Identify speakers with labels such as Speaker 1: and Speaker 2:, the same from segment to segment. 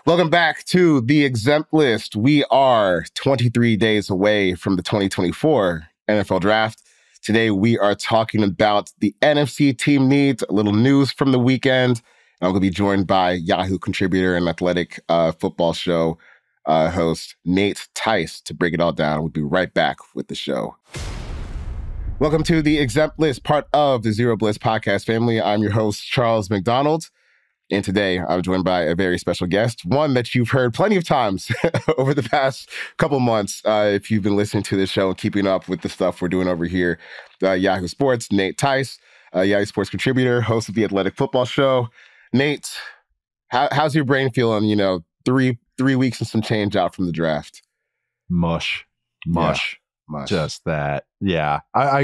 Speaker 1: Welcome back to the Exempt List. We are 23 days away from the 2024 NFL Draft. Today, we are talking about the NFC team needs, a little news from the weekend. I'm going to be joined by Yahoo contributor and Athletic Football Show host Nate Tice to break it all down. We'll be right back with the show. Welcome to the Exempt List, part of the Zero Bliss podcast family. I'm your host, Charles McDonald. And today, I'm joined by a very special guest, one that you've heard plenty of times over the past couple months, if you've been listening to this show and keeping up with the stuff we're doing over here. Yahoo Sports, Nate Tice, Yahoo Sports contributor, host of the Athletic Football Show. Nate, how's your brain feeling, 3 weeks and some change out from the draft?
Speaker 2: Mush. Just that. Yeah.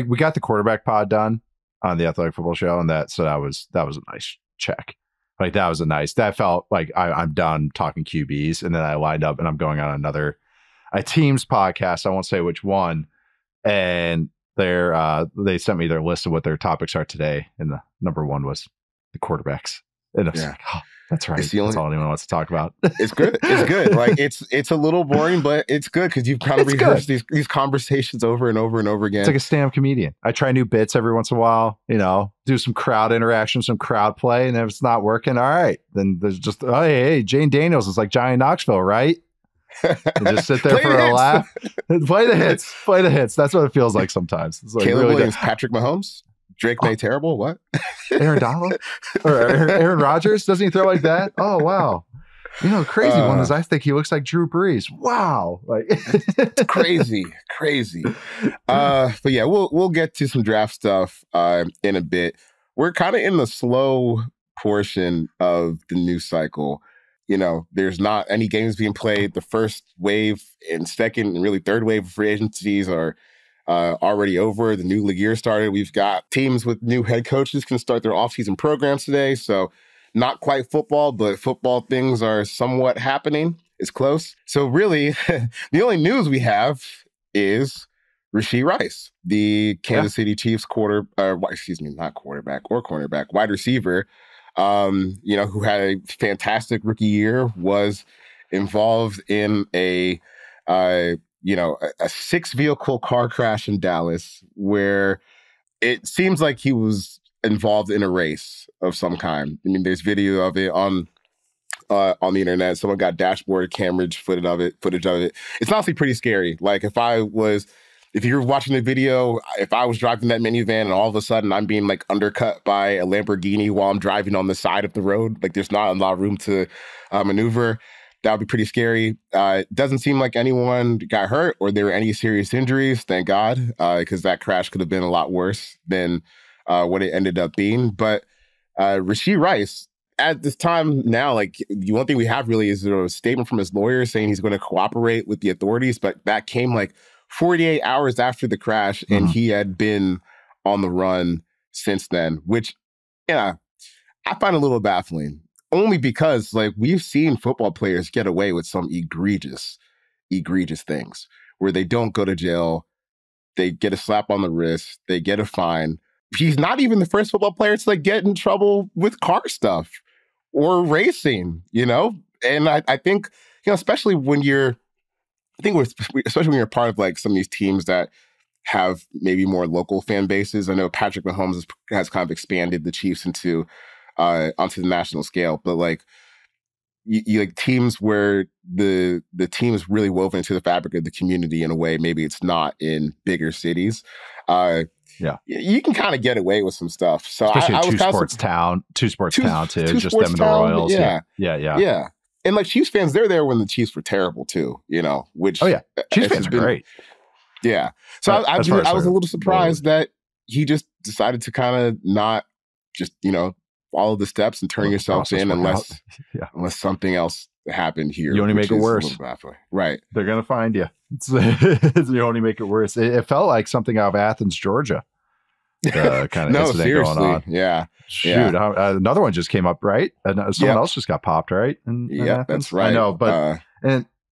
Speaker 2: We got the quarterback pod done on the Athletic Football Show, and that was a nice check. Like that felt like I'm done talking QBs. And then I lined up and I'm going on a team's podcast. I won't say which one. And they sent me their list of what their topics are today. And the number one was the quarterbacks. And I was like, oh, that's right. That's all anyone wants to talk about.
Speaker 1: It's good. It's good. Like it's a little boring, but it's good because you've kind of rehearsed these conversations over and over and over again.
Speaker 2: It's like a stand-up comedian. I try new bits every once in a while, do some crowd interaction, some crowd play. And if it's not working, all right, then there's just, hey, Jane Daniels is like Johnny Knoxville, right? And just sit there for a laugh. Play the hits. That's what it feels like sometimes. It's like
Speaker 1: Caleb Williams, Patrick Mahomes. Drake May terrible? What?
Speaker 2: Aaron Donald? Or Aaron Rodgers? Doesn't he throw like that? Oh, wow. Crazy one is I think he looks like Drew Brees. Wow. Like
Speaker 1: it's crazy. But yeah, we'll get to some draft stuff in a bit. We're kind of in the slow portion of the news cycle. There's not any games being played. The first wave and second and really third wave of free agencies are already over. The new league year started. We've got teams with new head coaches can start their offseason programs today. So not quite football, but football things are somewhat happening. It's close. So really, the only news we have is Rashee Rice, the Kansas City Chiefs not quarterback or cornerback, wide receiver, who had a fantastic rookie year, was involved in a 6-vehicle car crash in Dallas where it seems like he was involved in a race of some kind. I mean, there's video of it on the internet. Someone got dashboard camera footage of it. It's honestly pretty scary. Like if you're watching the video, if I was driving that minivan and all of a sudden I'm being like undercut by a Lamborghini while I'm driving on the side of the road, like there's not a lot of room to maneuver. That would be pretty scary. It doesn't seem like anyone got hurt or there were any serious injuries, thank God, because that crash could have been a lot worse than what it ended up being. But Rashee Rice, at this time now, like the one thing we have really is a statement from his lawyer saying he's going to cooperate with the authorities, but that came like 48 hours after the crash, and he had been on the run since then, which, I find a little baffling. Only because, like, we've seen football players get away with some egregious things where they don't go to jail, they get a slap on the wrist, they get a fine. He's not even the first football player to like get in trouble with car stuff or racing, And I think, especially when you're part of like some of these teams that have maybe more local fan bases. I know Patrick Mahomes has kind of expanded the Chiefs onto the national scale, but like you like teams where the team is really woven into the fabric of the community in a way maybe it's not in bigger cities. You can kind of get away with some stuff. So
Speaker 2: especially two sports town too, just them and the Royals. Yeah.
Speaker 1: And like Chiefs fans, they're there when the Chiefs were terrible too. Which
Speaker 2: Chiefs fans are great.
Speaker 1: Yeah. So I was a little surprised that he just decided to kind of not just follow the steps and turn yourself in unless something else happened here.
Speaker 2: You only make it worse.
Speaker 1: Right.
Speaker 2: They're going to find you. You only make it worse. It felt like something out of Athens, Georgia. Kind of incident going on.
Speaker 1: Yeah.
Speaker 2: Shoot. Another one just came up, right? Someone else just got popped, right?
Speaker 1: That's right.
Speaker 2: I know, but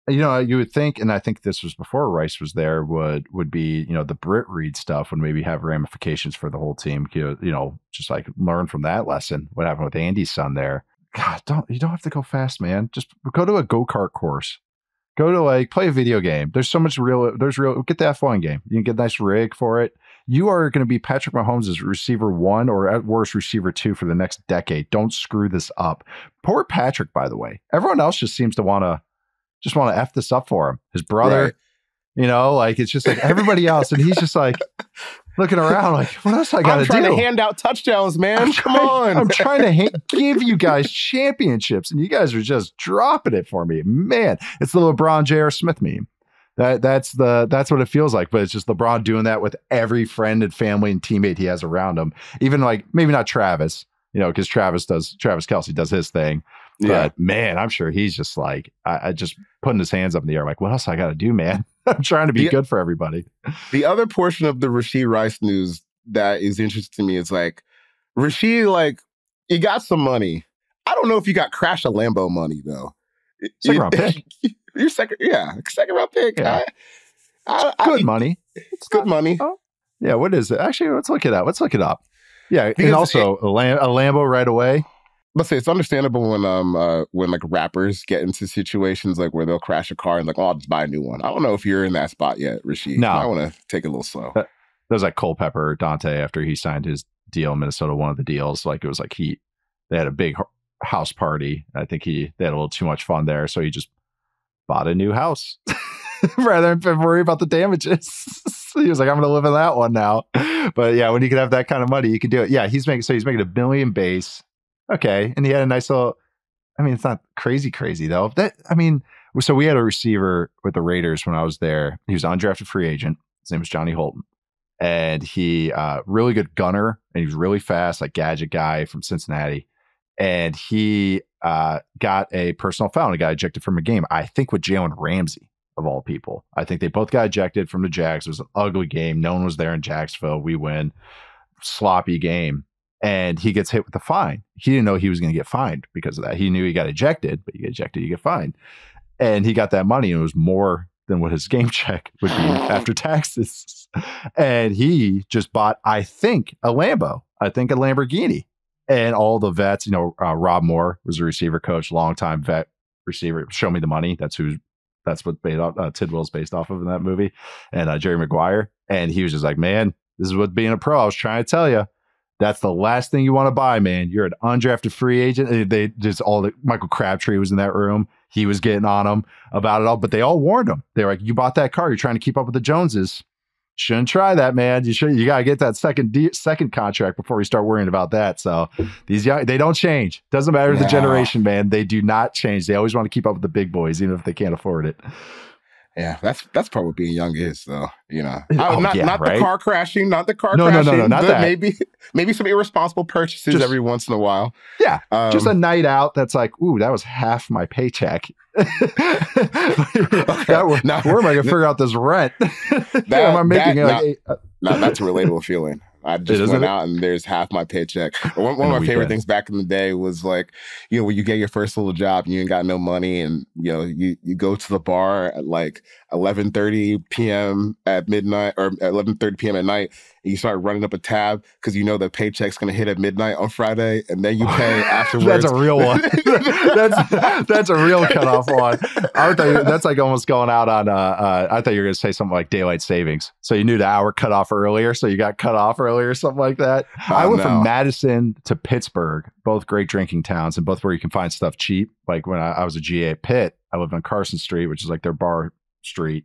Speaker 2: you would think, and I think this was before Rice was there, would be, the Britt Reed stuff would maybe have ramifications for the whole team, just like learn from that lesson, what happened with Andy's son there. God, you don't have to go fast, man. Just go to a go-kart course. Go to like play a video game. There's so much get that F1 game. You can get a nice rig for it. You are going to be Patrick Mahomes' receiver 1 or at worst receiver 2 for the next decade. Don't screw this up. Poor Patrick, by the way. Everyone else just seems to want to F this up for him. His brother, right. You know, like it's just like everybody else. And he's just like looking around like, what else I got to do?
Speaker 1: I'm trying to hand out touchdowns, man. Come on.
Speaker 2: I'm trying to give you guys championships, and you guys are just dropping it for me. Man, it's the LeBron J.R. Smith meme. That's what it feels like, but it's just LeBron doing that with every friend and family and teammate he has around him. Even like maybe not Travis, you know, because Travis Kelce does his thing. Yeah. But man, I'm sure he's just like, I just putting his hands up in the air, like, what else I got to do, man? I'm trying to be good for everybody.
Speaker 1: The other portion of the Rashee Rice news that is interesting to me is like, Rashee, like, you got some money. I don't know if you got Crash a Lambo money though.
Speaker 2: Second round pick.
Speaker 1: You're second round pick.
Speaker 2: Yeah. Good money.
Speaker 1: It's good money.
Speaker 2: Oh, yeah. What is it? Actually, let's look it up. Yeah, because and also a Lambo right away.
Speaker 1: Let's say it's understandable when like rappers get into situations like where they'll crash a car and like, oh, I'll just buy a new one. I don't know if you're in that spot yet, Rashee.
Speaker 2: No,
Speaker 1: I want to take it a little slow.
Speaker 2: That was like Culpepper Dante after he signed his deal in Minnesota. One of the deals, like it was like they had a big house party. I think they had a little too much fun there, so he just bought a new house rather than worry about the damages. He was like, I'm going to live in that one now. But yeah, when you can have that kind of money, you can do it. Yeah, he's making $1 million base. Okay. And he had a nice little, I mean, it's not crazy though. So we had a receiver with the Raiders when I was there. He was an undrafted free agent. His name was Johnny Holton. And he, really good gunner, and he was really fast, like gadget guy from Cincinnati. And he got a personal foul and got ejected from a game, I think with Jalen Ramsey, of all people. I think they both got ejected from the Jags. It was an ugly game. No one was there in Jacksonville. We win. Sloppy game. And he gets hit with the fine. He didn't know he was going to get fined because of that. He knew he got ejected, but you get ejected, you get fined. And he got that money, and it was more than what his game check would be after taxes. And he just bought, I think, a Lamborghini. And all the vets, you know, Rob Moore was a receiver coach, longtime vet receiver. Show me the money. That's what Tidwell's based off of in that movie. And Jerry Maguire. And he was just like, man, this is what being a pro. I was trying to tell you. That's the last thing you want to buy, man. You're an undrafted free agent. They just Michael Crabtree was in that room. He was getting on him about it all, but they all warned him. They were like, you bought that car. You're trying to keep up with the Joneses. Shouldn't try that, man. You got to get that second contract before you start worrying about that. So these young, they don't change. Doesn't matter the generation, man. They do not change. They always want to keep up with the big boys, even if they can't afford it.
Speaker 1: Yeah, that's probably what being young is, though. You know,
Speaker 2: right?
Speaker 1: The car crashing, not the car
Speaker 2: crashing. No, not that.
Speaker 1: Maybe some irresponsible purchases every once in a while.
Speaker 2: Yeah, just a night out. That's like, ooh, that was half my paycheck. Where am I going to figure out this rent?
Speaker 1: That's a relatable feeling. I just went out and there's half my paycheck. One of my favorite things back in the day was like, you know, when you get your first little job and you ain't got no money, and you know, you go to the bar at like 11:30 p.m. at midnight or 11:30 p.m. at night, and you start running up a tab because you know the paycheck's gonna hit at midnight on Friday, and then you pay afterwards.
Speaker 2: That's a real one. that's a real cutoff one. I thought that's like almost going out on. I thought you were gonna say something like daylight savings, so you knew the hour cut off earlier, so you got cut off earlier or something like that. I went from Madison to Pittsburgh, both great drinking towns and both where you can find stuff cheap. Like when I was a GA at Pitt, I lived on Carson Street, which is like their bar street,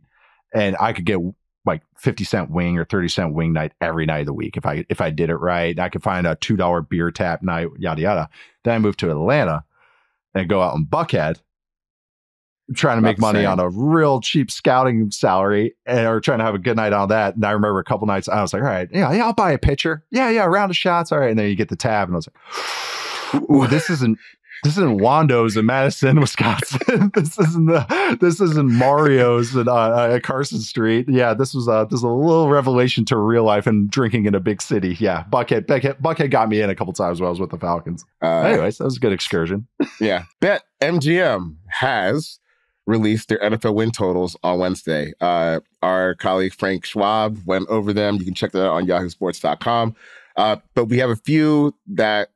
Speaker 2: and I could get like 50-cent wing or 30-cent wing night every night of the week if I did it right. I could find a $2 beer tap night, yada yada. Then I moved to Atlanta and go out in Buckhead, trying to make money on a real cheap scouting salary, or trying to have a good night on that. And I remember a couple nights I was like, all right, yeah, I'll buy a pitcher. Yeah, a round of shots. All right. And then you get the tab, and I was like, ooh, this isn't Wando's in Madison, Wisconsin. This isn't Mario's at Carson Street. Yeah, this was a little revelation to real life and drinking in a big city. Yeah, Buckhead got me in a couple times when I was with the Falcons. Anyways, that was a good excursion.
Speaker 1: Yeah, BetMGM has released their NFL win totals on Wednesday. Our colleague Frank Schwab went over them. You can check that out on yahoosports.com. But we have a few that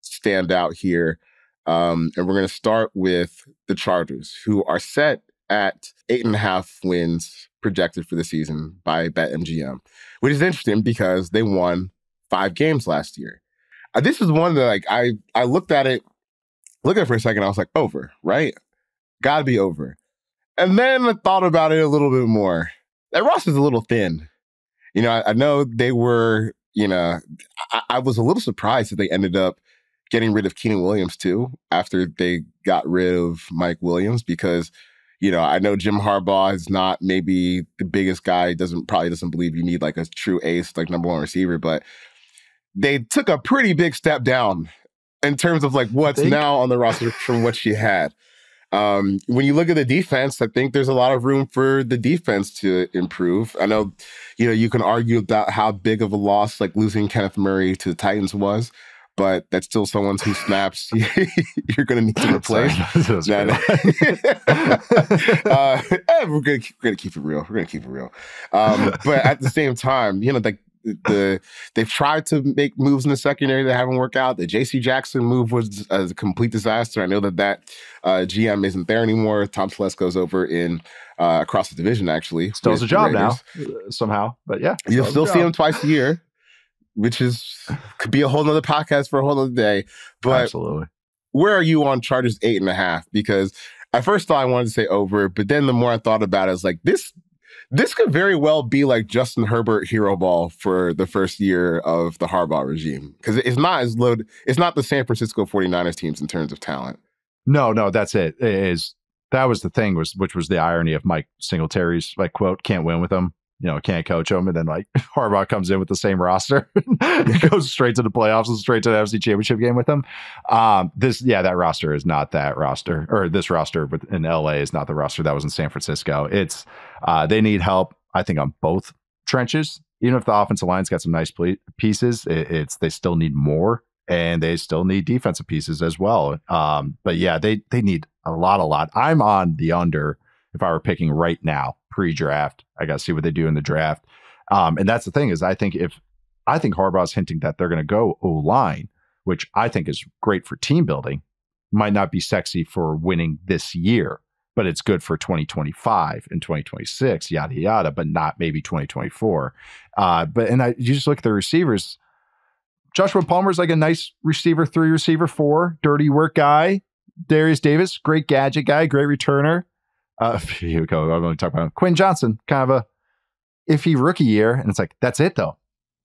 Speaker 1: stand out here. And we're going to start with the Chargers, who are set at 8.5 wins projected for the season by BetMGM, which is interesting because they won 5 games last year. This is one that I looked at it for a second. I was like, over, right? Gotta be over. And then I thought about it a little bit more. That roster's a little thin. I know they were, I was a little surprised that they ended up getting rid of Keenan Williams too after they got rid of Mike Williams because, I know Jim Harbaugh is not maybe the biggest guy, probably doesn't believe you need like a true ace, like number one receiver, but they took a pretty big step down in terms of like what's now on the roster from what she had. When you look at the defense, I think there's a lot of room for the defense to improve. I know, you can argue about how big of a loss like losing Kenneth Murray to the Titans was, but that's still someone who snaps you're going to need to replace. We're going to keep it real. But at the same time, they've tried to make moves in the secondary that haven't worked out. The J.C. Jackson move was a complete disaster. I know that GM isn't there anymore. Tom Telesco's over in across the division, actually.
Speaker 2: Still has a job now, somehow. But yeah.
Speaker 1: You'll still see him twice a year, which could be a whole nother podcast for a whole nother day. But
Speaker 2: absolutely.
Speaker 1: Where are you on Chargers 8.5? Because at first thought I wanted to say over, but then the more I thought about it, it's like this could very well be like Justin Herbert hero ball for the first year of the Harbaugh regime. Because it's not as loaded. It's not the San Francisco 49ers teams in terms of talent.
Speaker 2: No, that's it. That was the thing, which was the irony of Mike Singletary's like quote, can't win with them. Can't coach them. And then like Harbaugh comes in with the same roster, goes straight to the playoffs and straight to the NFC Championship game with them. That roster is not that roster, or this roster in LA is not the roster that was in San Francisco. It's they need help, I think, on both trenches. Even if the offensive line's got some nice pieces, they still need more, and they still need defensive pieces as well. But yeah, they need a lot. I'm on the under if I were picking right now, pre-draft. I got to see what they do in the draft. And that's the thing is I think Harbaugh's hinting that they're going to go O-line, which I think is great for team building, might not be sexy for winning this year, but it's good for 2025 and 2026, yada, yada, but not maybe 2024. You just look at the receivers. Joshua Palmer's like a nice receiver 3, receiver 4, dirty work guy. Darius Davis, great gadget guy, great returner. Here we go. I'm going to talk about Quinn Johnson, kind of a iffy rookie year. And it's like, that's it though.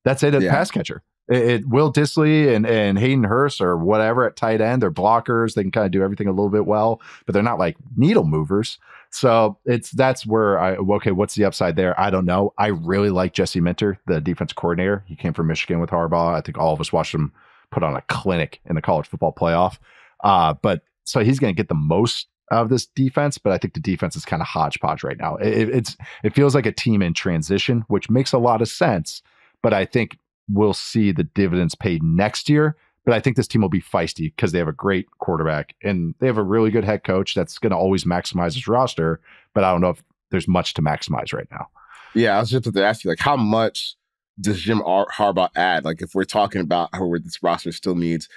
Speaker 2: That's it at pass catcher. Will Dissly and Hayden Hurst or whatever at tight end, they're blockers. They can kind of do everything a little bit well, but they're not like needle movers. So that's where what's the upside there? I don't know. I really like Jesse Minter, the defensive coordinator. He came from Michigan with Harbaugh. I think all of us watched him put on a clinic in the college football playoff. But so he's going to get the most of this defense, but I think the defense is kind of hodgepodge right now. It feels like a team in transition, which makes a lot of sense, but I think we'll see the dividends paid next year. But I think this team will be feisty because they have a great quarterback and they have a really good head coach that's going to always maximize his roster, but I don't know if there's much to maximize right now.
Speaker 1: Yeah, I was just going to ask you, like, how much does Jim Harbaugh add? Like, if we're talking about how this roster still needs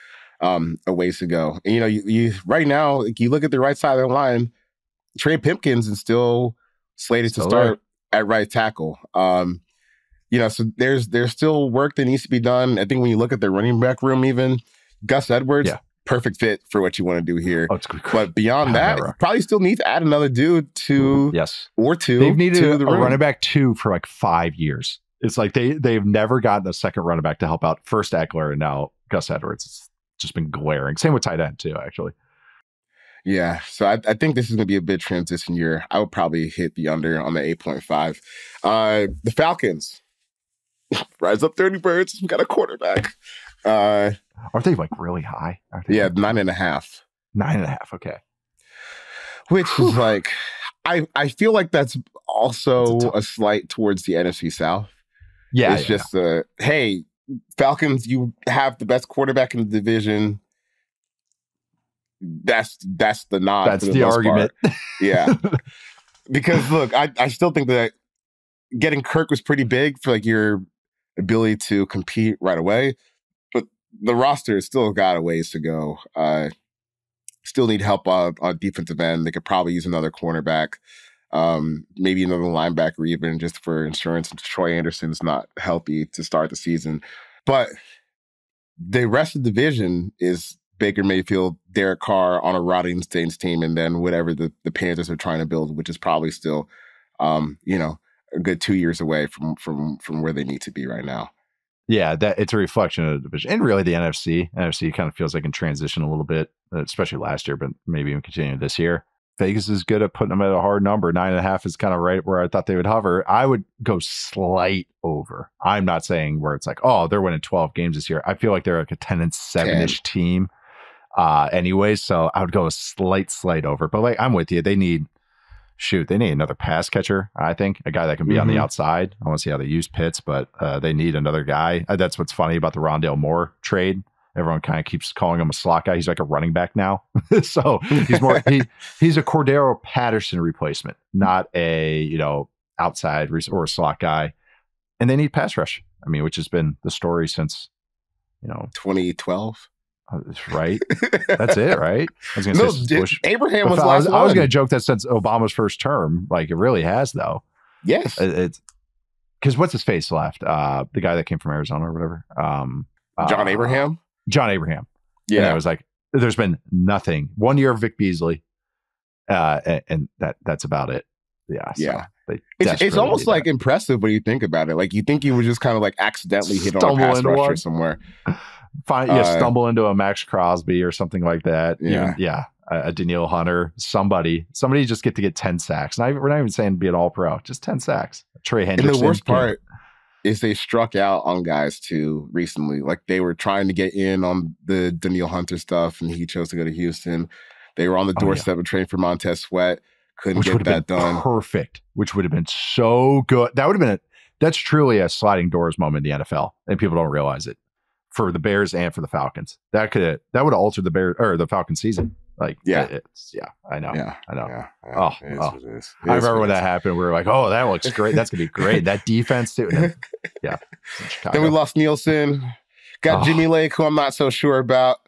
Speaker 1: a ways to go. And, you right now, like, you look at the right side of the line, Trey Pipkins is still slated to start at right tackle. So there's still work that needs to be done. I think when you look at the running back room, even Gus Edwards, perfect fit for what you want to do here. But beyond that, probably still need to add another dude or two. They've needed a
Speaker 2: running back 2 for like 5 years. It's like they've never gotten a second running back to help out first Eckler and now Gus Edwards. It's just been glaring. Same with tight end too, actually.
Speaker 1: Yeah, so I think this is going to be a big transition year. I would probably hit the under on the 8.5. The Falcons rise up 30 birds. We got a quarterback.
Speaker 2: Aren't they like really high?
Speaker 1: 9.5.
Speaker 2: 9.5. Okay.
Speaker 1: Which is like, I feel like that's also a slight towards the NFC South.
Speaker 2: Yeah.
Speaker 1: It's just hey, Falcons, you have the best quarterback in the division. That's the nod.
Speaker 2: That's the argument.
Speaker 1: Yeah. Because look, I still think that getting Kirk was pretty big for like your ability to compete right away, but the roster has still got a ways to go. still need help on defensive end. They could probably use another cornerback, maybe another linebacker even, just for insurance. Troy Anderson's not healthy to start the season. But the rest of the division is Baker Mayfield, Derek Carr on a rotting Saints team, and then whatever the Panthers are trying to build, which is probably still, a good 2 years away from where they need to be right now.
Speaker 2: Yeah, that it's a reflection of the division, and really the NFC. NFC kind of feels like in transition a little bit, especially last year, but maybe even continuing this year. Vegas is good at putting them at a hard number. 9.5 is kind of right where I thought they would hover. I would go slight over. I'm not saying where it's like, oh, they're winning 12 games this year. I feel like they're like a 10-7-ish team anyway. So I would go a slight over. But like, I'm with you. They need another pass catcher, I think. A guy that can be on the outside. I want to see how they use Pitts, but they need another guy. That's what's funny about the Rondale Moore trade. Everyone kind of keeps calling him a slot guy. He's like a running back now. So he's more he's a Cordero Patterson replacement, not a outside or a slot guy. And they need pass rush. I mean, which has been the story since
Speaker 1: 2012.
Speaker 2: Right. That's it, right? I was gonna say Bush.
Speaker 1: Abraham was
Speaker 2: last one. I was gonna joke that since Obama's first term, like it really has though.
Speaker 1: Yes.
Speaker 2: It's because what's his face left? The guy that came from Arizona or whatever.
Speaker 1: John Abraham.
Speaker 2: John Abraham.
Speaker 1: Yeah.
Speaker 2: And I was like, there's been nothing. 1 year of Vic Beasley. And that's about it. Yeah.
Speaker 1: Yeah. So it's almost like impressive when you think about it. Like you think you would just kind of like accidentally hit on a pass rusher somewhere.
Speaker 2: Stumble into a Max Crosby or something like that.
Speaker 1: Yeah.
Speaker 2: A Danielle Hunter, somebody just get to get 10 sacks. We're not even saying be an all pro, just 10 sacks. Trey Hendrickson.
Speaker 1: And the worst part is they struck out on guys too recently. Like they were trying to get in on the Danielle Hunter stuff and he chose to go to Houston. They were on the doorstep of trading for Montez Sweat. Couldn't get that done.
Speaker 2: Perfect. Which would have been so good. That would have been that's truly a sliding doors moment in the NFL. And people don't realize it. For the Bears and for the Falcons. That would have altered the Bears or the Falcons season. Like, I know.
Speaker 1: Yeah.
Speaker 2: I know.
Speaker 1: Yeah.
Speaker 2: I remember when that happened. We were like, oh, that looks great. That's going to be great. That defense, too. Yeah.
Speaker 1: Then we lost Nielsen. Got Jimmy Lake, who I'm not so sure about.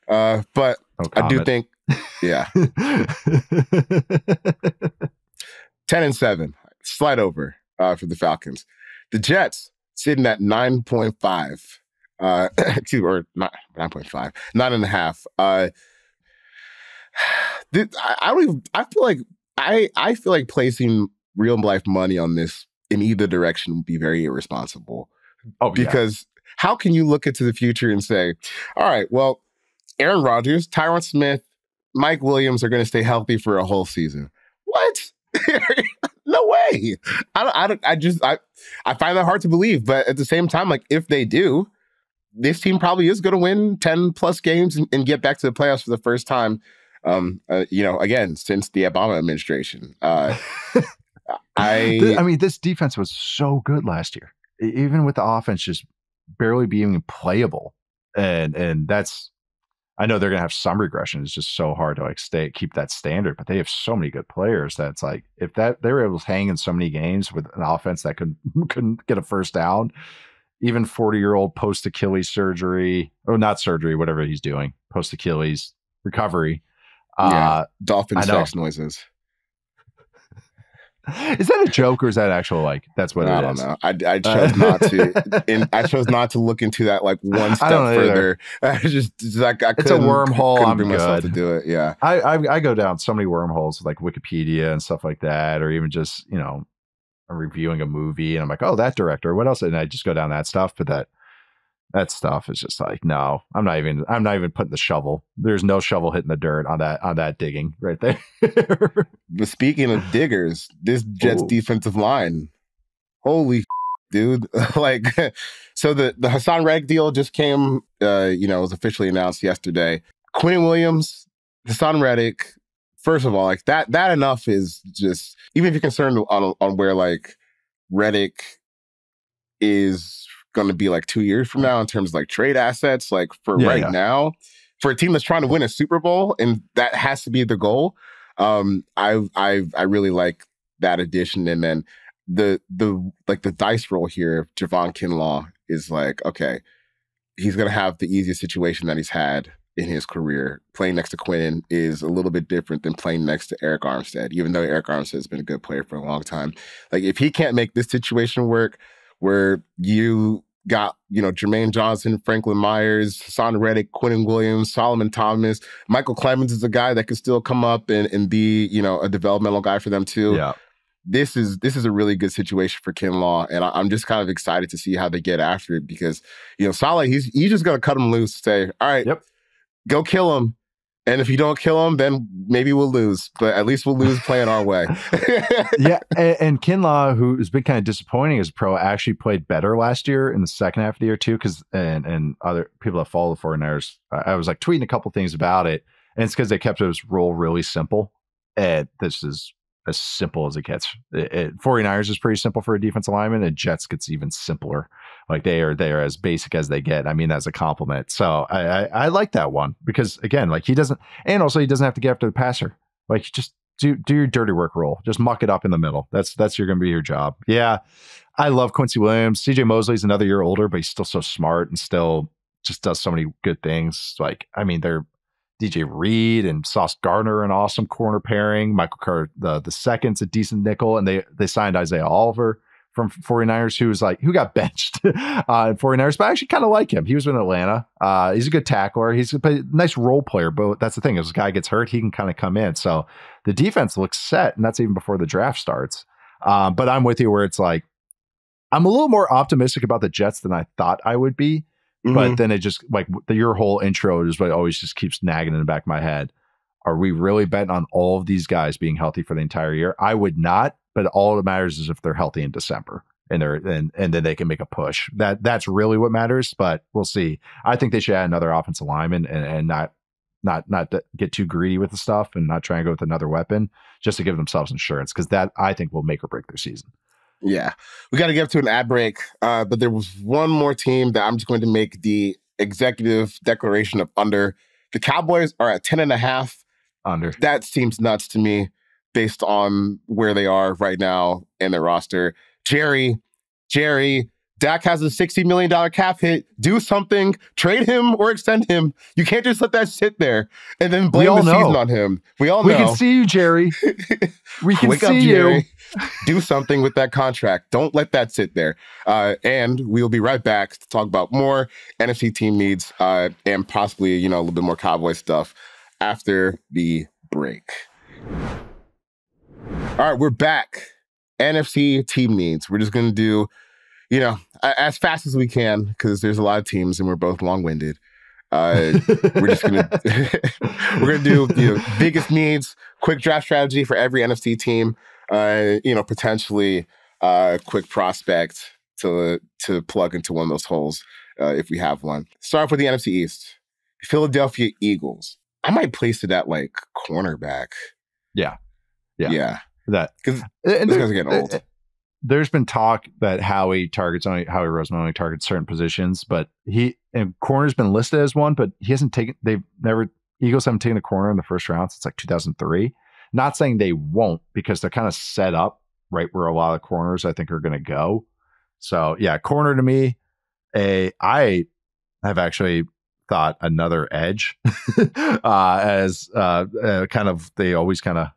Speaker 1: But I do think, 10-7. Slide over for the Falcons. The Jets sitting at 9.5. Or not 9.5, 9.5. I feel like placing real life money on this in either direction would be very irresponsible. Because how can you look into the future and say, all right, well, Aaron Rodgers, Tyron Smith, Mike Williams are going to stay healthy for a whole season? What? No way. I find that hard to believe. But at the same time, like if they do, this team probably is going to win 10 plus games and get back to the playoffs for the first time. Again, since the Obama administration.
Speaker 2: This defense was so good last year, even with the offense just barely being playable. And that's, I know they're going to have some regression. It's just so hard to like keep that standard, but they have so many good players that's like, if that they were able to hang in so many games with an offense that couldn't get a first down, even 40-year-old post Achilles surgery or not surgery, whatever he's doing, post Achilles recovery.
Speaker 1: Dolphin sex noises.
Speaker 2: Is that a joke or is that actual like that's what
Speaker 1: I don't know. I chose not to. I chose not to look into that like one step further. It's
Speaker 2: a wormhole.
Speaker 1: Couldn't bring myself to do it. Yeah,
Speaker 2: I go down so many wormholes like Wikipedia and stuff like that, or even just I'm reviewing a movie and I'm like, oh, that director. What else? And I just go down that stuff, but that stuff is just like, no, I'm not even putting the shovel. There's no shovel hitting the dirt on that digging right there.
Speaker 1: But speaking of diggers, this Jets defensive line, holy dude. Like, so the Hassan Reddick deal just came, was officially announced yesterday. Quinn Williams, Hassan Reddick, first of all, like that enough is just, even if you're concerned on where like Reddick is going to be like 2 years from now in terms of like trade assets, like for now, for a team that's trying to win a Super Bowl, and that has to be the goal. I really like that addition. And then the dice roll here of Javon Kinlaw is like, okay, he's going to have the easiest situation that he's had in his career. Playing next to Quinn is a little bit different than playing next to Eric Armstead, even though Eric Armstead has been a good player for a long time. Like, if he can't make this situation work where you got, Jermaine Johnson, Franklin Myers, Hassan Reddick, Quentin Williams, Solomon Thomas, Michael Clemens is a guy that could still come up and be, a developmental guy for them too.
Speaker 2: Yeah.
Speaker 1: This is a really good situation for Kinlaw, and I'm just kind of excited to see how they get after it because, Saleh, he's just going to cut him loose, say, all right, go kill him. And if you don't kill him, then maybe we'll lose. But at least we'll lose playing our way.
Speaker 2: Yeah, and Kinlaw, who has been kind of disappointing as a pro, actually played better last year in the second half of the year too, because and other people that follow the 49ers, I was like tweeting a couple things about it, and it's because they kept his role really simple. And this is as simple as it gets. 49ers is pretty simple for a defensive lineman, and Jets gets even simpler. Like they are as basic as they get. I mean, that's a compliment. So I like that one because, again, like he doesn't have to get after the passer. Like, just do your dirty work role. Just muck it up in the middle. That's going to be your job. Yeah, I love Quincy Williams. CJ Mosley's another year older, but he's still so smart and still just does so many good things. Like, I mean, they're DJ Reed and Sauce Gardner, an awesome corner pairing. Michael Carter, the second's a decent nickel, and they signed Isaiah Oliver from 49ers, who got benched in 49ers, but I actually kind of like him. He was in Atlanta. He's a good tackler. He's a nice role player, but that's the thing. If this guy gets hurt, he can kind of come in. So the defense looks set, and that's even before the draft starts. But I'm with you where it's like, I'm a little more optimistic about the Jets than I thought I would be. Mm-hmm. But then it just, like, your whole intro is what always just keeps nagging in the back of my head. Are we really betting on all of these guys being healthy for the entire year? I would not. But all that matters is if they're healthy in December and then they can make a push. That's really what matters. But we'll see. I think they should add another offensive lineman and not get too greedy with the stuff and not try and go with another weapon just to give themselves insurance, because that, I think, will make or break their season.
Speaker 1: Yeah, we got to get up to an ad break. But there was one more team that I'm just going to make the executive declaration of under. The Cowboys are at 10.5
Speaker 2: under.
Speaker 1: That seems nuts to me, based on where they are right now in their roster. Jerry, Dak has a $60 million cap hit. Do something. Trade him or extend him. You can't just let that sit there and then blame the season on him. We all know.
Speaker 2: We can see you, Jerry. We can see you.
Speaker 1: Do something with that contract. Don't let that sit there. And we'll be right back to talk about more NFC team needs and possibly, a little bit more Cowboy stuff after the break. All right, we're back. NFC team needs. We're just going to do, as fast as we can, because there's a lot of teams and we're both long-winded. We're just going to do, biggest needs, quick draft strategy for every NFC team, potentially quick prospect to plug into one of those holes if we have one. Start off with the NFC East. Philadelphia Eagles. I might place it at like cornerback.
Speaker 2: Yeah.
Speaker 1: That because this guy's getting old.
Speaker 2: There's been talk that Howie Roseman only targets certain positions, but corner's been listed as one, but he hasn't taken. Eagles haven't taken a corner in the first round since like 2003. Not saying they won't, because they're kind of set up right where a lot of corners I think are going to go. So yeah, corner to me. I have actually thought another edge as kind of, they always kind of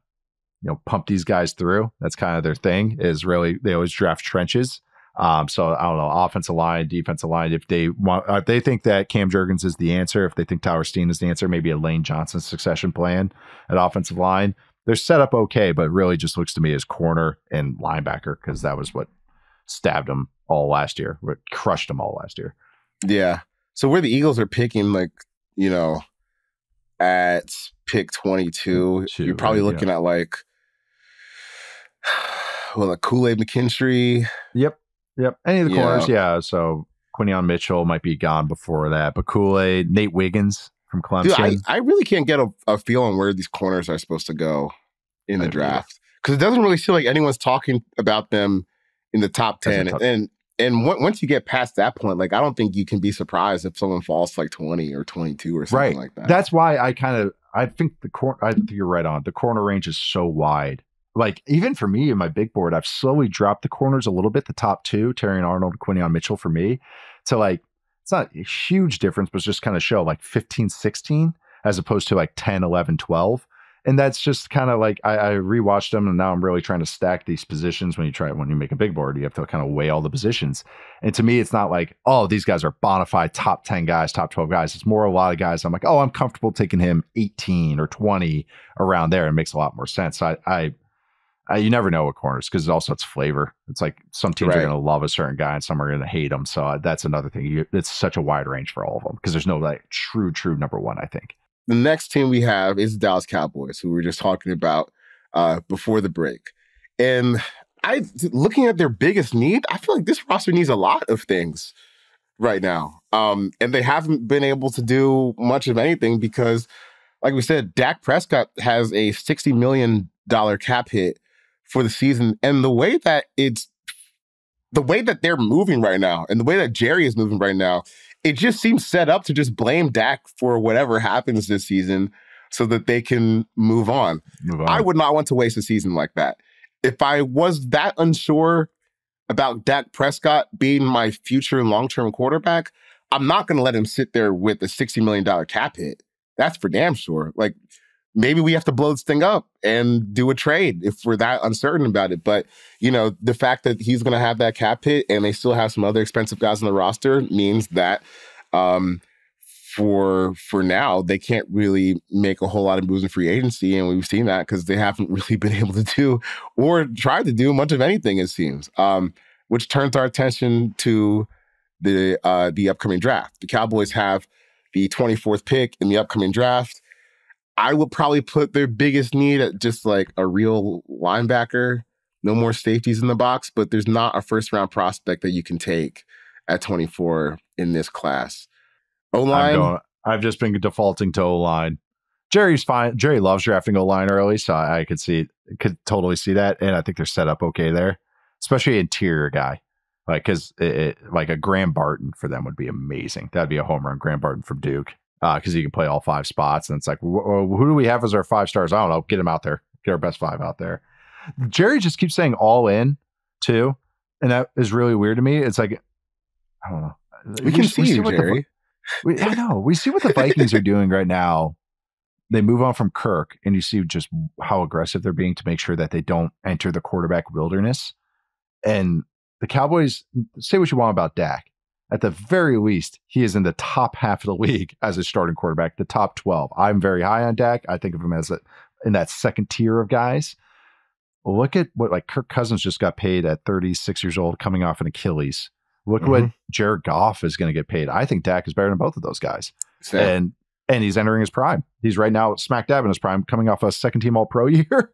Speaker 2: pump these guys through. That's kind of their thing, is really they always draft trenches. So I don't know, offensive line, defensive line. If they want, if they think that Cam Jurgens is the answer, if they think Tyler Steen is the answer, maybe a Lane Johnson succession plan at offensive line. They're set up okay, but really just looks to me as corner and linebacker, because that was what stabbed them all last year, what crushed them all last year. Yeah.
Speaker 1: So where the Eagles are picking, like, at pick 22, you're probably looking at like, Kool-Aid McKinstry.
Speaker 2: Yep. Any of the corners, yeah. So Quinion Mitchell might be gone before that, but Kool-Aid, Nate Wiggins from Clemson.
Speaker 1: Dude, I really can't get a feel on where these corners are supposed to go in the draft, because it doesn't really feel like anyone's talking about them in the top 10. And once you get past that point, like, I don't think you can be surprised if someone falls to like 20 or 22 or something like that.
Speaker 2: That's why I think I think you're right on. The corner range is so wide. Like, even for me in my big board, I've slowly dropped the corners a little bit. The top two, Terrion Arnold, Quinion Mitchell for me. So like it's not a huge difference, but it's just kind of show like 15, 16 as opposed to like 10, 11, 12. And that's just kind of like, I rewatched them, and now I'm really trying to stack these positions. When you make a big board, you have to kind of weigh all the positions. And to me, it's not like, oh, these guys are bona fide top 10 guys, top 12 guys. It's more a lot of guys. I'm like, oh, I'm comfortable taking him 18 or 20 around there. It makes a lot more sense. So you never know with corners, because also it's flavor. It's like some teams are going to love a certain guy and some are going to hate him. So that's another thing. It's such a wide range for all of them, because there's no like true number one, I think.
Speaker 1: The next team we have is the Dallas Cowboys, who we were just talking about before the break. And looking at their biggest need, I feel like this roster needs a lot of things right now. And they haven't been able to do much of anything because, like we said, Dak Prescott has a $60 million cap hit for the season. And the way that they're moving right now, and the way that Jerry is moving right now, it just seems set up to just blame Dak for whatever happens this season so that they can move on. I would not want to waste a season like that. If I was that unsure about Dak Prescott being my future long-term quarterback, I'm not going to let him sit there with a $60 million cap hit. That's for damn sure. Like, maybe we have to blow this thing up and do a trade if we're that uncertain about it. But, the fact that he's going to have that cap hit and they still have some other expensive guys on the roster means that for now, they can't really make a whole lot of moves in free agency. And we've seen that because they haven't really been able to do or try to do much of anything, it seems, which turns our attention to the upcoming draft. The Cowboys have the 24th pick in the upcoming draft. I would probably put their biggest need at just like a real linebacker. No more safeties in the box, but there's not a first-round prospect that you can take at 24 in this class. O-line?
Speaker 2: I've just been defaulting to O-line. Jerry's fine. Jerry loves drafting O-line early, so I could totally see that, and I think they're set up okay there, especially an interior guy. Like, because like a Graham Barton for them would be amazing. That'd be a home run, Graham Barton from Duke. Because he can play all 5 spots. And it's like, who do we have as our 5 stars? I don't know. Get him out there. Get our best 5 out there. Jerry just keeps saying all in, too. And that is really weird to me. It's like, I don't know.
Speaker 1: We can see you, Jerry.
Speaker 2: I know. We see what the Vikings are doing right now. They move on from Kirk, and you see just how aggressive they're being to make sure that they don't enter the quarterback wilderness. And the Cowboys, say what you want about Dak. At the very least, he is in the top half of the league as a starting quarterback, the top 12. I'm very high on Dak. I think of him as in that second tier of guys. Look at what like Kirk Cousins just got paid at 36 years old, coming off an Achilles. Look what Jared Goff is going to get paid. I think Dak is better than both of those guys. Same. And he's entering his prime. He's right now smack dab in his prime, coming off a second-team All-Pro year.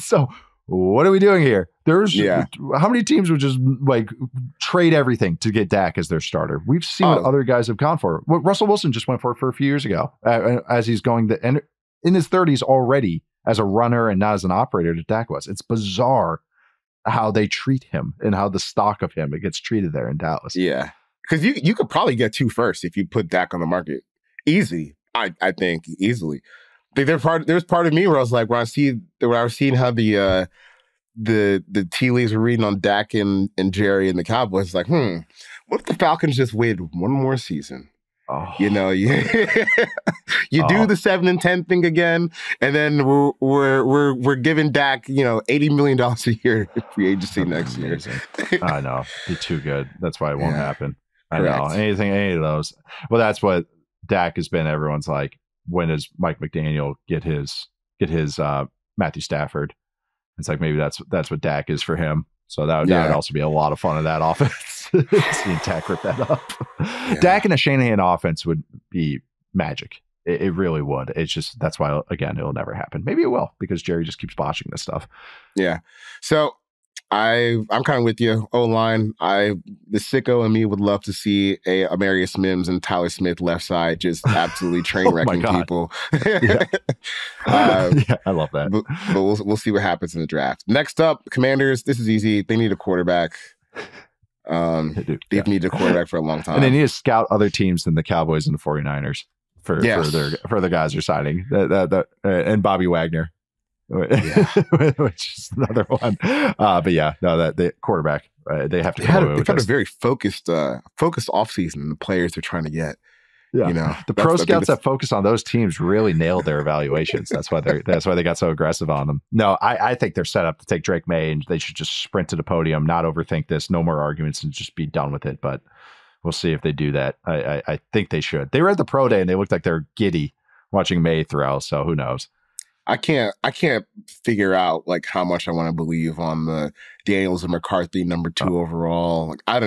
Speaker 2: So what are we doing here? How many teams would just like trade everything to get Dak as their starter? We've seen what other guys have gone for. What Russell Wilson just went for a few years ago, as he's going in his 30s already as a runner and not as an operator that Dak was. It's bizarre how they treat him and how the stock of him it gets treated there in Dallas.
Speaker 1: Yeah, because you could probably get 2 firsts if you put Dak on the market. Easy, I think easily. There's part of me where I was like, when I was seeing how the tea leaves were reading on Dak and Jerry and the Cowboys, like, what if the Falcons just waited one more season? Oh. You do the 7-10 thing again, and then we're giving Dak $80 million a year free agency next year.
Speaker 2: I know, be too good. That's why it won't happen. I know any of those. Well, that's what Dak has been. Everyone's like, when does Mike McDaniel get his Matthew Stafford? It's like maybe that's what Dak is for him. So that would also be a lot of fun in that offense. Seeing Dak rip that up. Yeah. Dak in a Shanahan offense would be magic. It really would. It's just that's why again it'll never happen. Maybe it will because Jerry just keeps botching this stuff.
Speaker 1: Yeah. So I'm kind of with you. O-line, the sicko in me would love to see a Amarius Mims and Tyler Smith left side just absolutely train wrecking people.
Speaker 2: I love that.
Speaker 1: But we'll see what happens in the draft. Next up, Commanders. This is easy. They need a quarterback. They've needed a quarterback for a long time.
Speaker 2: And they need to scout other teams than the Cowboys and the 49ers for the guys they're signing. And Bobby Wagner. which is another one. But yeah, no, that the quarterback, they have to.
Speaker 1: They've had a very focused offseason, and the players they're trying to get.
Speaker 2: Yeah,
Speaker 1: you know,
Speaker 2: the pro scouts that focus on those teams really nailed their evaluations. That's why they got so aggressive on them. No, I think they're set up to take Drake May, and they should just sprint to the podium, not overthink this, no more arguments, and just be done with it. But we'll see if they do that. I think they should. They were at the pro day and they looked like they're giddy watching May throw. So who knows?
Speaker 1: I can't figure out like how much I want to believe on the Daniels and McCarthy number 2 overall. Like I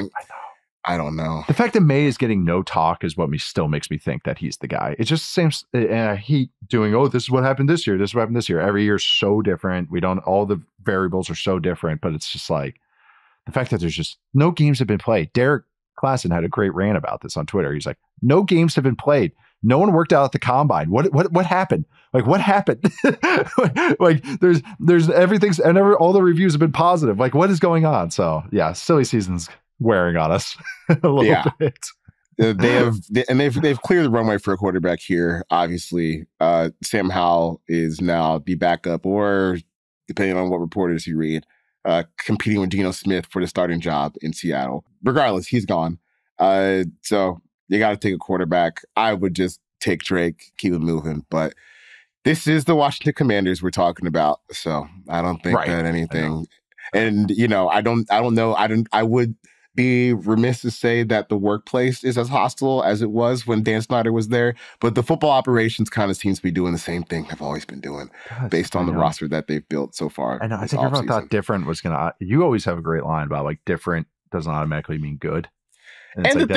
Speaker 1: don't know.
Speaker 2: The fact that May is getting no talk is what still makes me think that he's the guy. It just seems, he doing, this is what happened this year. This is what happened this year. Every year is so different. All the variables are so different, but it's just like the fact that there's just no games have been played. Derek Klassen had a great rant about this on Twitter. He's like, no games have been played. No one worked out at the combine. What happened? Like, what happened? Like, there's everything's, and all the reviews have been positive. Like, what is going on? So yeah, silly season's wearing on us a little bit.
Speaker 1: They've cleared the runway for a quarterback here. Obviously, Sam Howell is now the backup, or depending on what reporters you read, competing with Geno Smith for the starting job in Seattle. Regardless, he's gone. So you got to take a quarterback. I would just take Drake, keep it moving. But this is the Washington Commanders we're talking about, so I don't think that anything. And I don't know. I would be remiss to say that the workplace is as hostile as it was when Dan Snyder was there, but the football operations kind of seems to be doing the same thing they've always been doing based on the roster that they've built so far.
Speaker 2: I know. I think everyone thought different was going to, you always have a great line about like different doesn't automatically mean good.
Speaker 1: And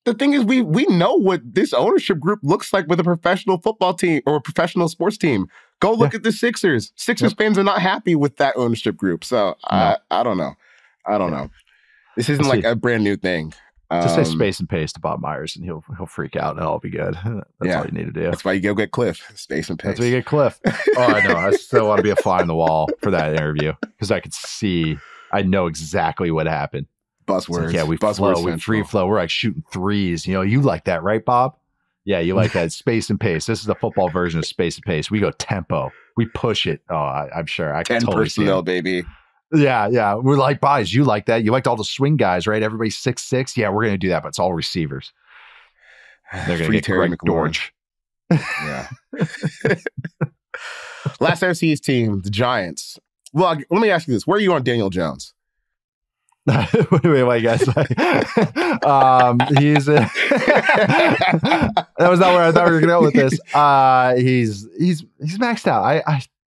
Speaker 1: the thing is we know what this ownership group looks like with a professional football team or a professional sports team. Go look at the Sixers. Sixers fans are not happy with that ownership group. So I don't know. This isn't like a brand new thing.
Speaker 2: Just say space and pace to Bob Myers, and he'll freak out, and it'll be good. That's all you need to do.
Speaker 1: That's why you go get Cliff. Space and pace.
Speaker 2: That's why you get Cliff. Oh, I know. I still want to be a fly on the wall for that interview because I know exactly what happened.
Speaker 1: Buzzwords.
Speaker 2: Like, we flow, we free flow. We're like shooting threes. You like that, right, Bob? Yeah, you like that. Space and pace. This is the football version of space and pace. We go tempo. We push it. Oh, I'm sure. I can totally see it.
Speaker 1: Baby.
Speaker 2: Yeah. We're like guys. You like that? You liked all the swing guys, right? Everybody's 6'6". Yeah, we're gonna do that, but it's all receivers. They're gonna get Greg Dortch.
Speaker 1: Yeah. Last NFC East team, the Giants. Well, let me ask you this: where are you on Daniel Jones?
Speaker 2: wait, guys. He's that was not where I thought we were gonna go with this. He's maxed out.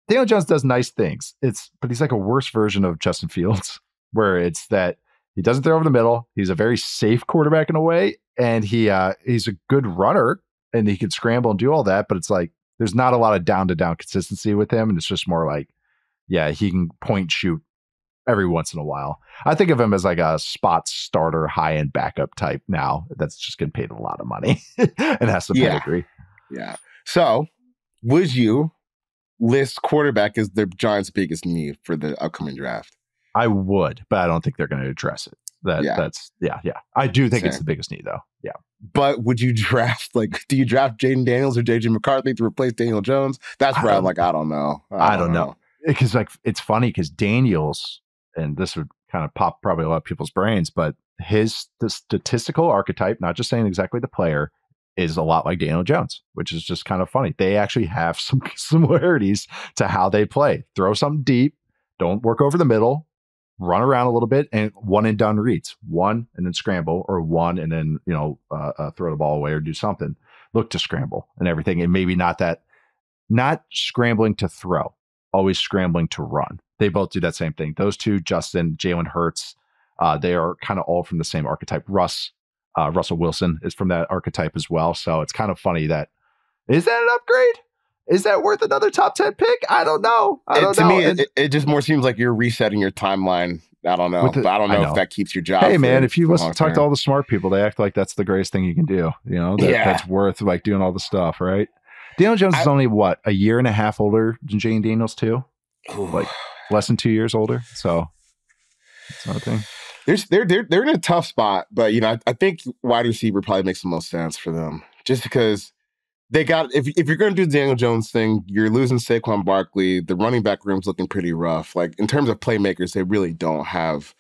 Speaker 2: Daniel Jones does nice things. But he's like a worse version of Justin Fields, where it's that he doesn't throw over the middle. He's a very safe quarterback in a way, and he's a good runner, and he can scramble and do all that. But it's like there's not a lot of down to down consistency with him, and it's just more like, he can point shoot every once in a while. I think of him as like a spot starter, high end backup type now. That's just getting paid a lot of money and has some pedigree.
Speaker 1: Yeah. So, would you list quarterback as the Giants' biggest need for the upcoming draft?
Speaker 2: I would, but I don't think they're going to address it. That's I do think it's the biggest need, though. Yeah.
Speaker 1: But would you draft, do you draft Jaden Daniels or JJ McCarthy to replace Daniel Jones? That's where I'm like, I don't know.
Speaker 2: I don't know. Because it's funny because Daniels, and this would kind of pop probably a lot of people's brains, but the statistical archetype, not just saying exactly the player, is a lot like Daniel Jones, which is just kind of funny. They actually have some similarities to how they play. Throw something deep, don't work over the middle, run around a little bit, and one and done reads. One and then scramble, or one and then throw the ball away or do something. Look to scramble and everything, and maybe not scrambling to throw, always scrambling to run. They both do that same thing. Those two, Justin, Jalen Hurts, they are kind of all from the same archetype. Russell Wilson is from that archetype as well. So it's kind of funny that, is that an upgrade? Is that worth another top 10 pick? I don't know.
Speaker 1: To me, it just more seems like you're resetting your timeline. I don't know. But I don't know if that keeps your job.
Speaker 2: Hey, man, if you listen, talk to all the smart people, they act like that's the greatest thing you can do. That's worth doing all the stuff, right? Daniel Jones is only a year and a half older than Jane Daniels too. Less than 2 years older. So that's another thing.
Speaker 1: They're in a tough spot, but I think wide receiver probably makes the most sense for them, just because they got if you're going to do the Daniel Jones thing, you're losing Saquon Barkley. The running back room's looking pretty rough. Like in terms of playmakers, they really don't have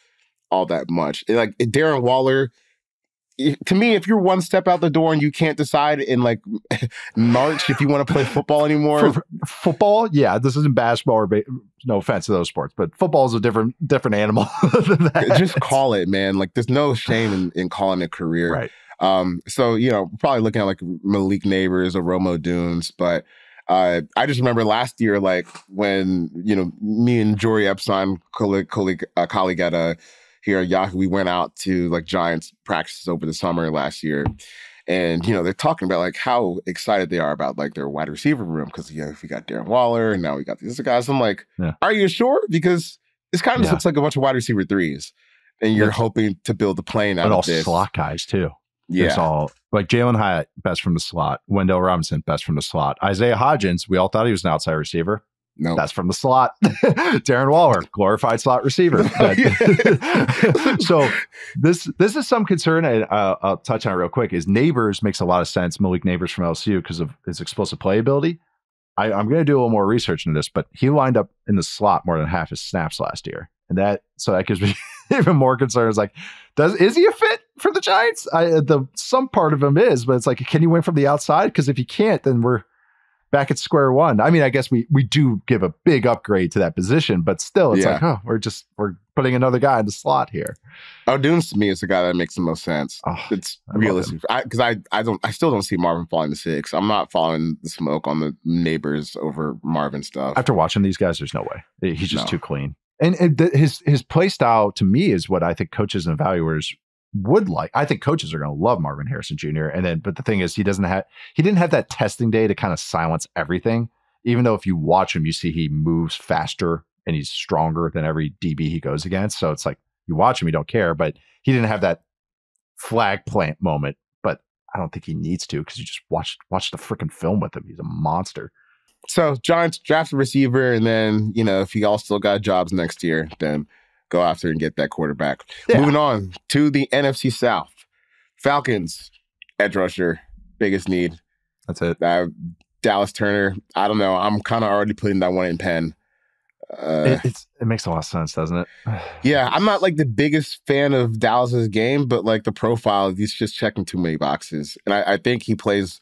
Speaker 1: all that much. Like Darren Waller, to me, if you're one step out the door and you can't decide in like March if you want to play football anymore,
Speaker 2: football, yeah, this isn't basketball or no offense to those sports, but football is a different animal than that.
Speaker 1: Just call it, man. Like there's no shame in calling it a career.
Speaker 2: Right.
Speaker 1: So, probably looking at like Malik Neighbors or Romo Dunes, but I just remember last year, like when, me and Jory Epstein, colleague at here at Yahoo, we went out to like Giants practices over the summer last year. And, they're talking about like how excited they are about like their wide receiver room. Cause if we got Darren Waller and now we got these guys, I'm like, Are you sure? Because this kind of just looks like a bunch of wide receiver threes and you're hoping to build the plane out of this.
Speaker 2: But all slot guys too.
Speaker 1: Yeah.
Speaker 2: It's all like Jalen Hyatt, best from the slot. Wendell Robinson, best from the slot. Isaiah Hodgins, we all thought he was an outside receiver.
Speaker 1: No,
Speaker 2: that's from the slot. Darren Waller, glorified slot receiver. So this is some concern. And I'll touch on it real quick. Is Neighbors makes a lot of sense. Malik Neighbors from LSU because of his explosive playability. I'm going to do a little more research into this, but he lined up in the slot more than half his snaps last year, and that gives me even more concerns. Like, is he a fit for the Giants? Some part of him is, but it's like, can you win from the outside? Because if you can't, then we're back at square one. I mean, I guess we do give a big upgrade to that position, but still, it's like, we're putting another guy in the slot here.
Speaker 1: Dunes to me is the guy that makes the most sense. It's realistic because I still don't see Marvin falling to 6. I'm not following the smoke on the Neighbors over Marvin stuff.
Speaker 2: After watching these guys, there's no way. He's just too clean. And his play style to me is what I think coaches and evaluators would like. I think coaches are going to love Marvin Harrison Jr. But the thing is, he didn't have that testing day to kind of silence everything. Even though if you watch him, you see he moves faster and he's stronger than every DB he goes against. So it's like you watch him, you don't care. But he didn't have that flag plant moment. But I don't think he needs to because you just watch the freaking film with him. He's a monster.
Speaker 1: So Giants draft a receiver, and then if you all still got jobs next year, then go after and get that quarterback. Yeah. Moving on to the NFC South. Falcons, edge rusher, biggest need.
Speaker 2: That's it.
Speaker 1: Dallas Turner. I don't know. I'm kind of already putting that one in pen.
Speaker 2: It makes a lot of sense, doesn't it?
Speaker 1: Yeah, I'm not like the biggest fan of Dallas's game, but like the profile, he's just checking too many boxes. And I think he plays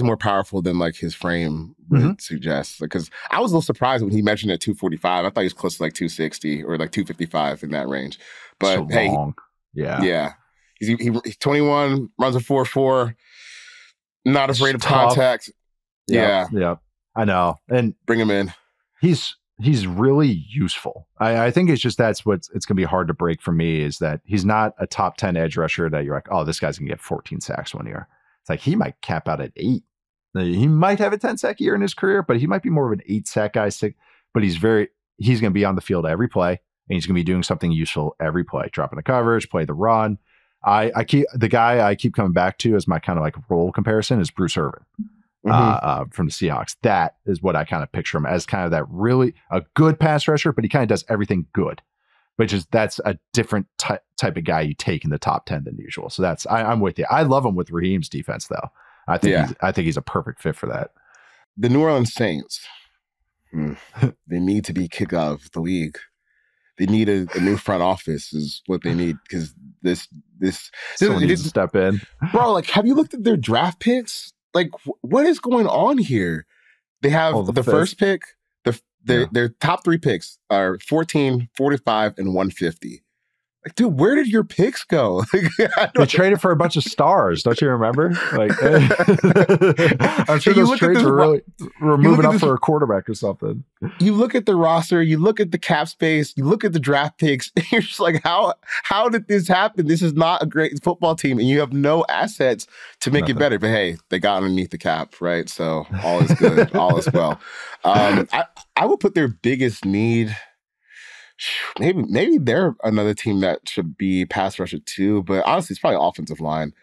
Speaker 1: more powerful than like his frame would suggest. Because I was a little surprised when he mentioned at 245. I thought he was close to like 260 or like 255 in that range. But
Speaker 2: so
Speaker 1: hey,
Speaker 2: long. Yeah.
Speaker 1: He's 21, runs a 4.4, not afraid of contact.
Speaker 2: Yeah. I know. And
Speaker 1: bring him in.
Speaker 2: He's really useful. I think it's just it's going to be hard to break for me is that he's not a top 10 edge rusher that you're like, oh, this guy's going to get 14 sacks one year. It's like he might cap out at 8. He might have a 10-sack year in his career, but he might be more of an 8-sack guy. But he's going to be on the field every play, and he's going to be doing something useful every play, dropping the coverage, play the run. The guy I keep coming back to as my kind of like role comparison is Bruce Irvin. From the Seahawks. That is what I kind of picture him as, kind of that really a good pass rusher, but he kind of does everything good. But that's a different type of guy you take in the top 10 than usual. So I'm with you. I love him with Raheem's defense, though. I think he's a perfect fit for that.
Speaker 1: The New Orleans Saints, they need to be kicked out of the league. They need a new front office is what they need because this
Speaker 2: someone needs to step in,
Speaker 1: bro. Like, have you looked at their draft picks? Like, what is going on here? They have the first pick. Their top 3 picks are 14, 45, and 150. Like, dude, where did your picks go?
Speaker 2: They traded for a bunch of stars. Don't you remember? Like, I'm sure those trades were moving up for a quarterback or something.
Speaker 1: You look at the roster, you look at the cap space, you look at the draft picks, and you're just like, how did this happen? This is not a great football team, and you have no assets to make it better. But hey, they got underneath the cap, right? So all is good, all is well. I would put their biggest need. Maybe they're another team that should be pass rusher too, but honestly, it's probably offensive line.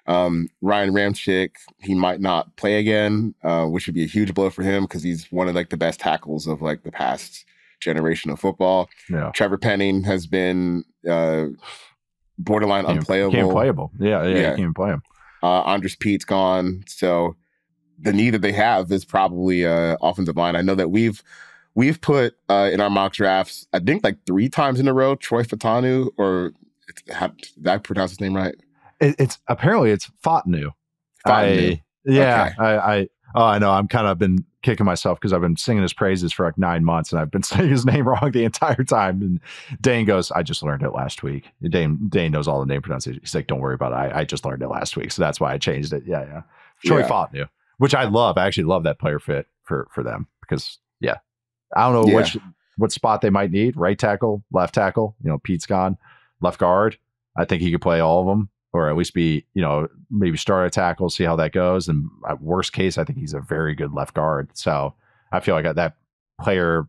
Speaker 1: Ryan Ramczyk, he might not play again, which would be a huge blow for him because he's one of like the best tackles of like the past generation of football.
Speaker 2: Yeah.
Speaker 1: Trevor Penning has been borderline unplayable.
Speaker 2: Can't playable. Yeah, you can't even play him.
Speaker 1: Andres Pete's gone, so the need that they have is probably offensive line. I know that we've put in our mock drafts, I think like 3 times in a row, Troy Fautanu, or did I pronounce his name right?
Speaker 2: It's apparently it's Fautanu.
Speaker 1: Yeah.
Speaker 2: Okay. I know. I'm kind of been kicking myself because I've been singing his praises for like 9 months and I've been saying his name wrong the entire time. And Dane goes, I just learned it last week. Dane knows all the name pronunciation. He's like, don't worry about it. I just learned it last week. So that's why I changed it. Yeah. Troy Fautanu, which I love. I actually love that player fit for them because, I don't know what spot they might need. Right tackle, left tackle. Pete's gone. Left guard. I think he could play all of them. Or at least be, maybe start a tackle, see how that goes. And at worst case, I think he's a very good left guard. So I feel like that player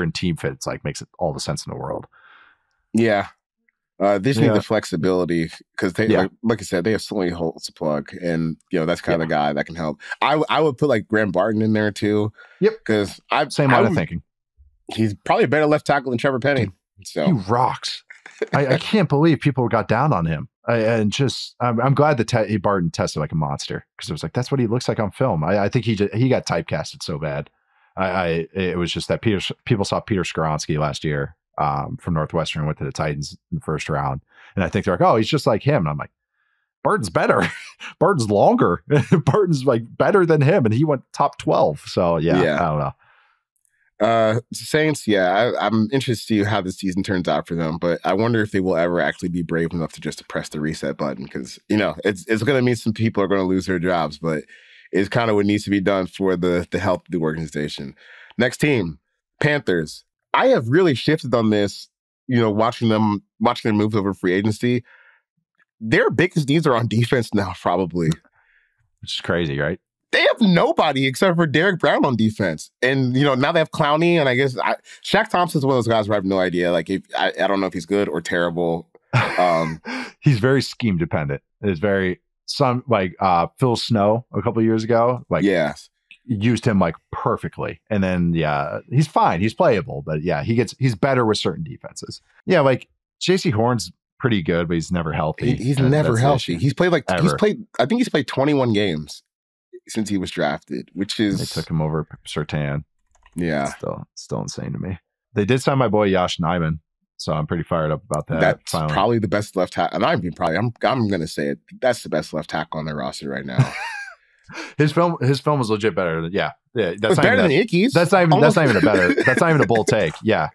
Speaker 2: and team fit, it's like makes it all the sense in the world.
Speaker 1: Yeah. They just need the flexibility because they, like I said, they have so many holes to plug. And, that's kind of the guy that can help. I would put like Graham Barton in there too.
Speaker 2: Yep.
Speaker 1: Because
Speaker 2: same line of thinking.
Speaker 1: He's probably a better left tackle than Trevor Penny. So
Speaker 2: he rocks. I can't believe people got down on him. I'm glad that Barton tested like a monster because it was like that's what he looks like on film. I think he got typecasted so bad. It was just that people saw Peter Skoronski last year from Northwestern, went to the Titans in the first round, and I think they're like, oh, he's just like him. And I'm like, Barton's better. Barton's longer. Barton's like better than him, and he went top 12. So I don't know.
Speaker 1: Saints, I'm interested to see how the season turns out for them, but I wonder if they will ever actually be brave enough to just press the reset button because, it's going to mean some people are going to lose their jobs, but it's kind of what needs to be done for the health of the organization. Next team, Panthers. I have really shifted on this, watching them move over free agency. Their biggest needs are on defense now, probably.
Speaker 2: Which is crazy, right?
Speaker 1: They have nobody except for Derek Brown on defense. And, now they have Clowney, and I guess Shaq Thompson's one of those guys where I have no idea. Like, I don't know if he's good or terrible.
Speaker 2: He's very scheme dependent. It's very, Phil Snow a couple of years ago, used him like perfectly. And then, he's fine. He's playable, but he's better with certain defenses. Yeah, like JC Horn's pretty good, but he's never healthy.
Speaker 1: He's never healthy. He's played I think he's played 21 games since he was drafted, which is...
Speaker 2: They took him over Surtain.
Speaker 1: Yeah.
Speaker 2: Still insane to me. They did sign my boy Yosh Nijman, so I'm pretty fired up about that.
Speaker 1: That's probably the best left tackle. And I'm going to say it. That's the best left tackle on their roster right now.
Speaker 2: His film was legit better. That's
Speaker 1: better than Icky's.
Speaker 2: That's not even a better. That's not even a bold take. Yeah.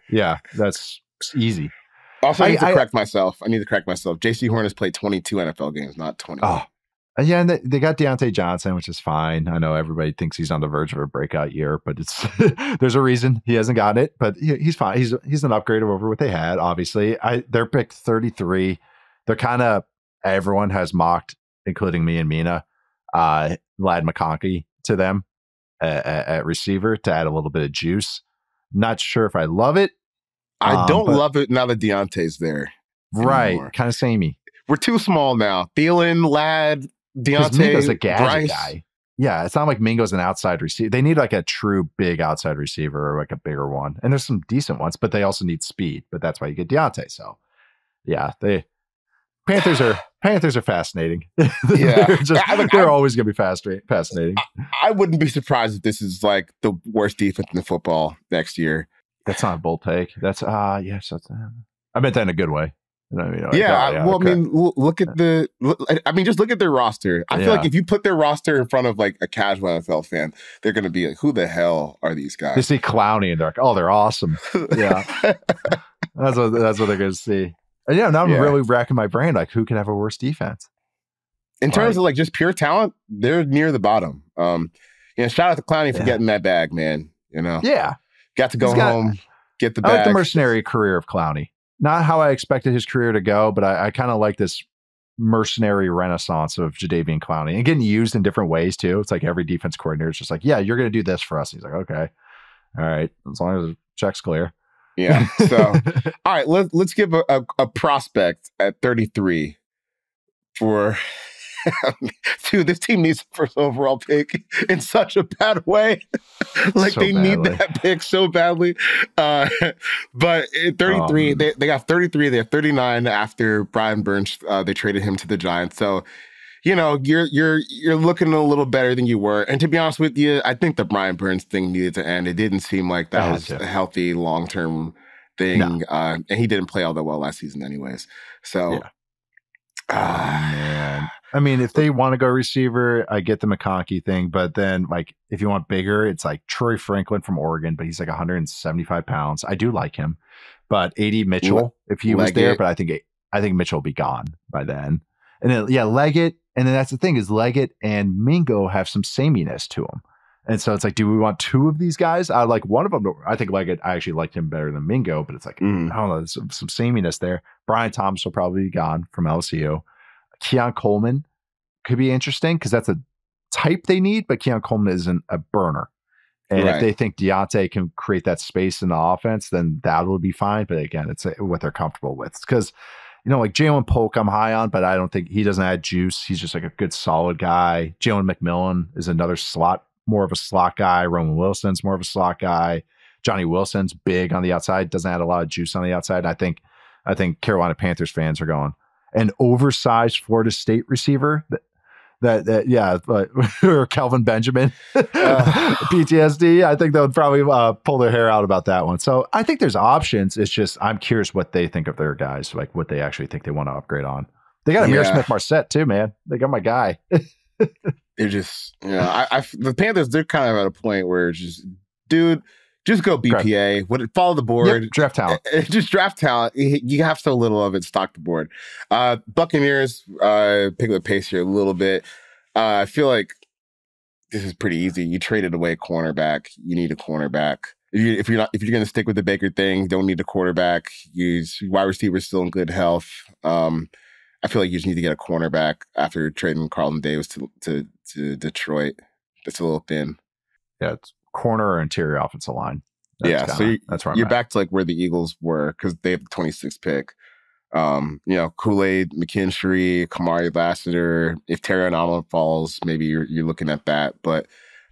Speaker 2: That's easy.
Speaker 1: Also, I need to correct myself. JC Horn has played 22 NFL games, not 20.
Speaker 2: Oh. Yeah, and they got Deontay Johnson, which is fine. I know everybody thinks he's on the verge of a breakout year, but it's there's a reason he hasn't gotten it. But he's fine. He's an upgrade over what they had. Obviously, they're picked 33. They're kind of everyone has mocked, including me and Mina, Lad McConkey to them at receiver to add a little bit of juice. Not sure if I love it.
Speaker 1: I don't love it now that Deontay's there.
Speaker 2: Right, kind of samey.
Speaker 1: We're too small now. Thielen, Lad, Deontay,
Speaker 2: Mingo's a gadget
Speaker 1: Bryce.
Speaker 2: Guy. Yeah, it's not like Mingo's an outside receiver. They need like a true big outside receiver or like a bigger one. And there's some decent ones, but they also need speed. But that's why you get Deontay. So, Panthers are fascinating. They're always going to be fascinating.
Speaker 1: I wouldn't be surprised if this is like the worst defense in the football next year.
Speaker 2: That's not a bold take. That's I meant that in a good way.
Speaker 1: Look at just look at their roster. I feel like if you put their roster in front of like a casual NFL fan, they're going to be like, who the hell are these guys?
Speaker 2: They see Clowney and they're like, oh, they're awesome. Yeah. that's what they're going to see. And now I'm really racking my brain. Like, who can have a worse defense?
Speaker 1: In terms of like just pure talent, they're near the bottom. Shout out to Clowney for getting that bag, man. Got to go home, get the bag.
Speaker 2: I like the mercenary career of Clowney. Not how I expected his career to go, but I kind of like this mercenary renaissance of Jadeveon Clowney and getting used in different ways too. It's like every defense coordinator is just like, yeah, you're going to do this for us. And he's like, okay, all right, as long as the check's clear.
Speaker 1: Yeah. So, all right, let's give a prospect at 33 for. Dude, this team needs the first overall pick in such a bad way. Need that pick so badly. But at 33, they got 33. They have 39 after Brian Burns. They traded him to the Giants. So, you're looking a little better than you were. And to be honest with you, I think the Brian Burns thing needed to end. It didn't seem like that was a healthy long-term thing. No. And he didn't play all that well last season anyways. So,
Speaker 2: man. I mean, if they want to go receiver, I get the McConkey thing, but then like if you want bigger, it's like Troy Franklin from Oregon, but he's like 175 pounds. I do like him, but AD Mitchell, if he was there, but I think Mitchell will be gone by then. And then, Leggett, and then that's the thing is Leggett and Mingo have some sameness to them. And so it's like, do we want two of these guys? I like one of them. I think Leggett, I actually liked him better than Mingo, but it's like, I don't know, there's some sameness there. Brian Thomas will probably be gone from LSU. Keon Coleman could be interesting because that's a type they need, but Keon Coleman isn't a burner. And if they think Deontay can create that space in the offense, then that will be fine. But again, it's what they're comfortable with. Because, like Jalen Polk, I'm high on, but I don't think he doesn't add juice. He's just like a good, solid guy. Jalen McMillan is another more of a slot guy. Roman Wilson's more of a slot guy. Johnny Wilson's big on the outside, doesn't add a lot of juice on the outside. I think Carolina Panthers fans are going an oversized Florida State receiver or Kelvin Benjamin, PTSD. I think they would probably pull their hair out about that one. So I think there's options. It's just I'm curious what they think of their guys, like what they actually think they want to upgrade on. They got Amir Smith-Marset too, man. They got my guy.
Speaker 1: They're just, the Panthers, they're kind of at a point where it's just, dude, just go BPA. Follow the board.
Speaker 2: Yep, draft talent.
Speaker 1: Just draft talent. You have so little of it. Stock the board. Buccaneers, pick up the pace here a little bit. I feel like this is pretty easy. You traded away cornerback. You need a cornerback. If you're going to stick with the Baker thing, don't need a quarterback. Use wide receivers still in good health. I feel like you just need to get a cornerback after trading Carlton Davis to Detroit. That's a little thin.
Speaker 2: Yeah, it's corner or interior offensive line.
Speaker 1: That's where you're back to like where the Eagles were because they have the 26th pick. Kool-Aid, McKinstry, Kamari Lassiter. If Terry Arnold falls, maybe you're looking at that. But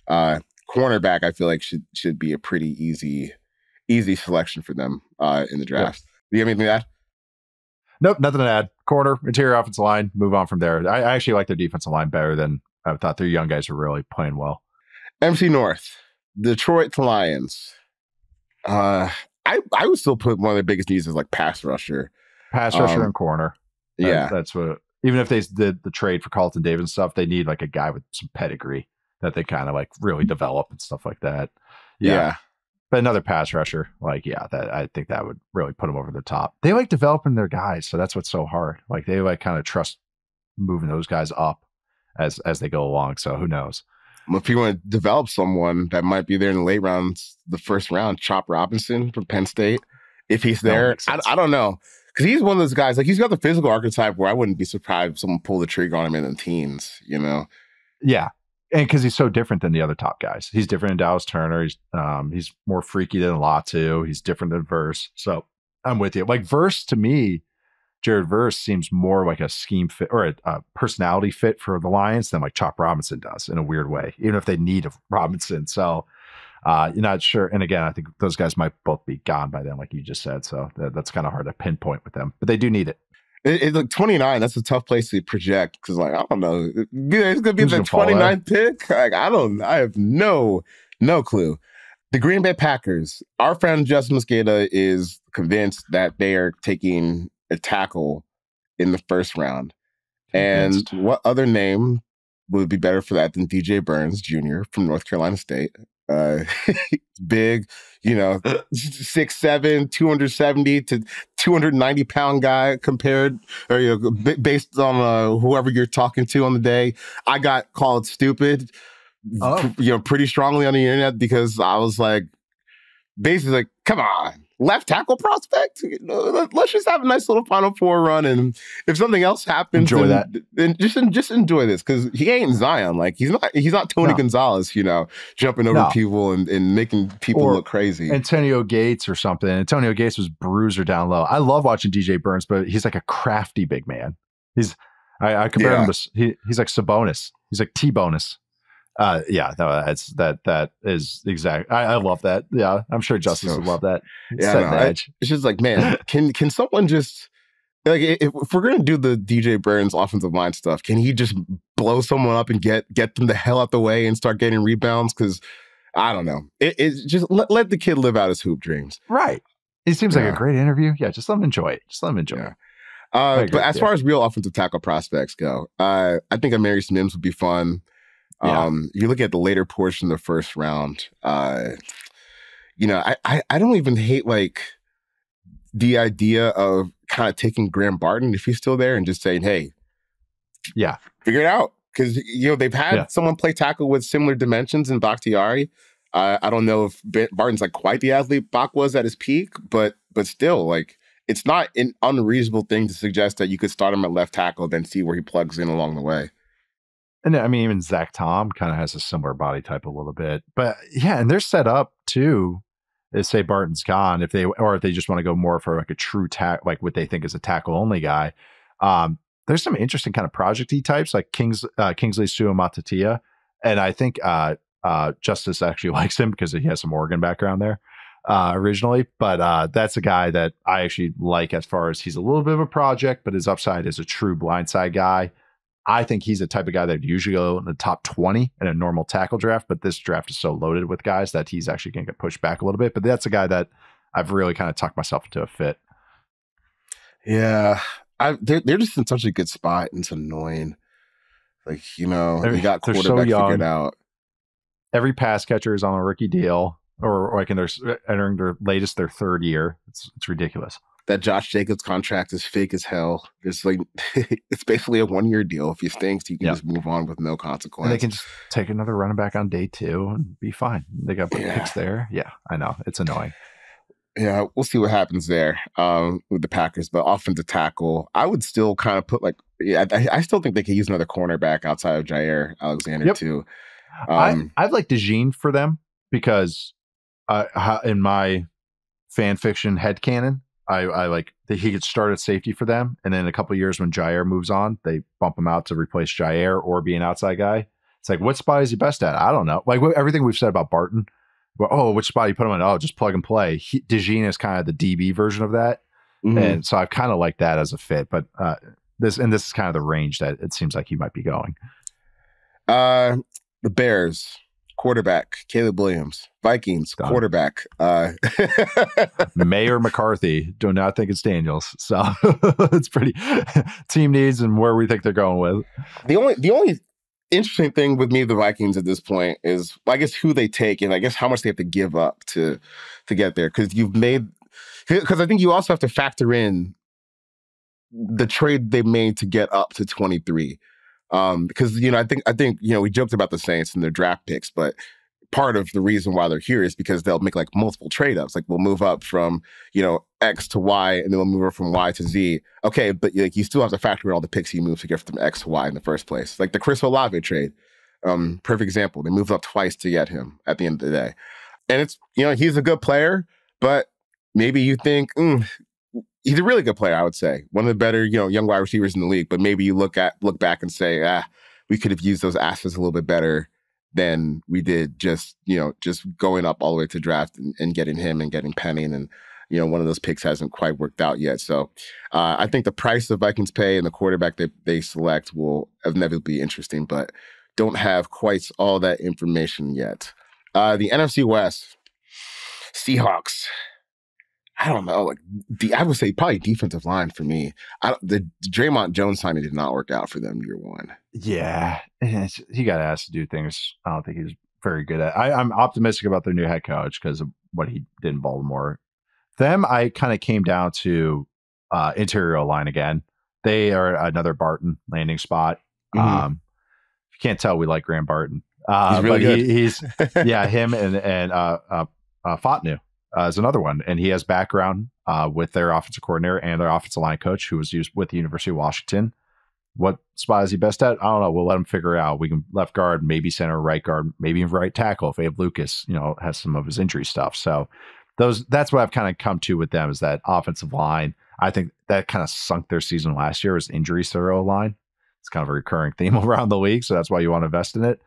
Speaker 1: cornerback, I feel like should be a pretty easy selection for them in the draft. Do you have anything to add?
Speaker 2: Nope, nothing to add. Corner, interior offensive line, move on from there. I actually like their defensive line better than I thought. Their young guys are really playing well.
Speaker 1: NFC North, Detroit Lions. I would still put one of their biggest needs as like pass rusher.
Speaker 2: And corner.
Speaker 1: That's
Speaker 2: what, even if they did the trade for Carlton Davis and stuff, they need like a guy with some pedigree that they kind of like really develop and stuff like that. Yeah. But another pass rusher, that I think that would really put them over the top. They like developing their guys, so that's what's so hard. Like they like kind of trust moving those guys up as they go along. So who knows?
Speaker 1: Well, if you want to develop someone that might be there in the late rounds, the first round, Chop Robinson from Penn State, if he's there, I don't know. Because he's one of those guys, like he's got the physical archetype where I wouldn't be surprised if someone pulled the trigger on him in the teens,
Speaker 2: Yeah. And because he's so different than the other top guys. He's different than Dallas Turner. He's more freaky than Latu. He's different than Verse. So I'm with you. Like Verse, to me, Jared Verse seems more like a scheme fit or a personality fit for the Lions than like Chop Robinson does in a weird way, even if they need a Robinson. So you're not sure. And again, I think those guys might both be gone by then, like you just said. So that's kind of hard to pinpoint with them, but they do need it.
Speaker 1: It's like 29. That's a tough place to project because, like, I don't know. It's going to be the 29th pick. Like, I have no clue. The Green Bay Packers. Our friend Justin Mosqueda is convinced that they are taking a tackle in the first round. And what other name would be better for that than DJ Burns Jr. from North Carolina State? Big, 6'7", 270 to 290 pound guy compared or based on whoever you're talking to on the day. I got called stupid, pretty strongly on the internet because I was like, basically like, come on. Left tackle prospect. Let's just have a nice little Final Four run, and if something else happens, then just enjoy this because he ain't Zion. Like he's not Tony Gonzalez, jumping over people and making people look crazy.
Speaker 2: Antonio Gates or something. Antonio Gates was bruiser down low. I love watching DJ Burns, but he's like a crafty big man. I compare him to he's like Sabonis. He's like T-Bonus. That is exact. I love that. Yeah, I'm sure Justice would love that.
Speaker 1: It's just like, man, can someone just Like, if we're gonna do the DJ Burns offensive line stuff, can he just blow someone up and get them the hell out the way and start getting rebounds? Because I don't know. It's just let the kid live out his hoop dreams.
Speaker 2: Right. It seems like a great interview. Yeah, just let him enjoy it.
Speaker 1: But as far as real offensive tackle prospects go, I think Amarius Mims would be fun. You look at the later portion of the first round. I don't even hate like the idea of kind of taking Graham Barton if he's still there and just saying, "Hey, figure it out." Because they've had someone play tackle with similar dimensions in Bakhtiari. I don't know if Barton's like quite the athlete Bach was at his peak, but still, like, it's not an unreasonable thing to suggest that you could start him at left tackle, then see where he plugs in along the way.
Speaker 2: And I mean, even Zach Tom kind of has a similar body type a little bit, but and they're set up too. Is say Barton's gone if they just want to go more for like a true like what they think is a tackle only guy. There's some interesting kind of project-y types like Kingsley Suamatatia, and I think Justice actually likes him because he has some Oregon background there originally. But that's a guy that I actually like as far as he's a little bit of a project, but his upside is a true blindside guy. I think he's the type of guy that would usually go in the top 20 in a normal tackle draft, but this draft is so loaded with guys that he's actually going to get pushed back a little bit. But that's a guy that I've really kind of tucked myself into a fit.
Speaker 1: Yeah. They're just in such a good spot, and it's annoying. Like, you got quarterback figured out.
Speaker 2: Every pass catcher is on a rookie deal, or like they're entering their third year. It's ridiculous.
Speaker 1: That Josh Jacobs contract is fake as hell. It's like it's basically a 1-year deal. If he stinks, you can just move on with no consequence.
Speaker 2: And they can just take another running back on day 2 and be fine. They got picks there. Yeah, I know. It's annoying.
Speaker 1: Yeah, we'll see what happens there with the Packers. But offensive tackle, I would still kind of put I still think they could use another cornerback outside of Jair Alexander too.
Speaker 2: I'd like DeJean for them because in my fan fiction headcanon, I like that he could start at safety for them, and then in a couple of years when Jair moves on, they bump him out to replace Jair or be an outside guy. It's like, what spot is he best at? I don't know. Like everything we've said about Barton. Well, which spot you put him in? Oh, just plug and play. DeJean is kind of the DB version of that, and so I kind of like that as a fit. But this is kind of the range that it seems like he might be going.
Speaker 1: The Bears quarterback Caleb Williams. Vikings quarterback
Speaker 2: Mayor McCarthy. Do not think it's Daniels. So it's pretty team needs and where we think they're going with.
Speaker 1: The only interesting thing with me, the Vikings at this point is, I guess, who they take and I guess how much they have to give up to get there. Because I think you also have to factor in the trade they made to get up to 23. Because I think we joked about the Saints and their draft picks, but part of the reason why they're here is because they'll make like multiple trade ups. Like we'll move up from X to Y, and then we'll move up from Y to Z. Okay, but like you still have to factor in all the picks you moved to get from X to Y in the first place. Like the Chris Olave trade, perfect example. They moved up twice to get him at the end of the day, and it's he's a good player, but maybe you think he's a really good player. I would say one of the better young wide receivers in the league. But maybe you look back and say, we could have used those assets a little bit better than we did just going up all the way to draft and getting him and getting Penny. And one of those picks hasn't quite worked out yet. So I think the price the Vikings pay and the quarterback they select will inevitably be interesting, but don't have quite all that information yet. The NFC West, Seahawks. I don't know. Like I would say probably defensive line for me. The Draymond Jones signing did not work out for them year one.
Speaker 2: Yeah, he got asked to do things I don't think he's very good at. I'm optimistic about their new head coach because of what he did in Baltimore. Them, I kind of came down to interior line again. They are another Barton landing spot. If you can't tell, we like Graham Barton.
Speaker 1: He's really good.
Speaker 2: He's him and Fontenot. Is another one, and he has background with their offensive coordinator and their offensive line coach, who was used with the University of Washington. What spot is he best at? I don't know. We'll let him figure it out. We can left guard, maybe center, right guard, maybe right tackle if Abe Lucas, has some of his injury stuff. So that's what I've kind of come to with them is that offensive line. I think that kind of sunk their season last year was injuries to their O-line. It's kind of a recurring theme around the league, so that's why you want to invest in it.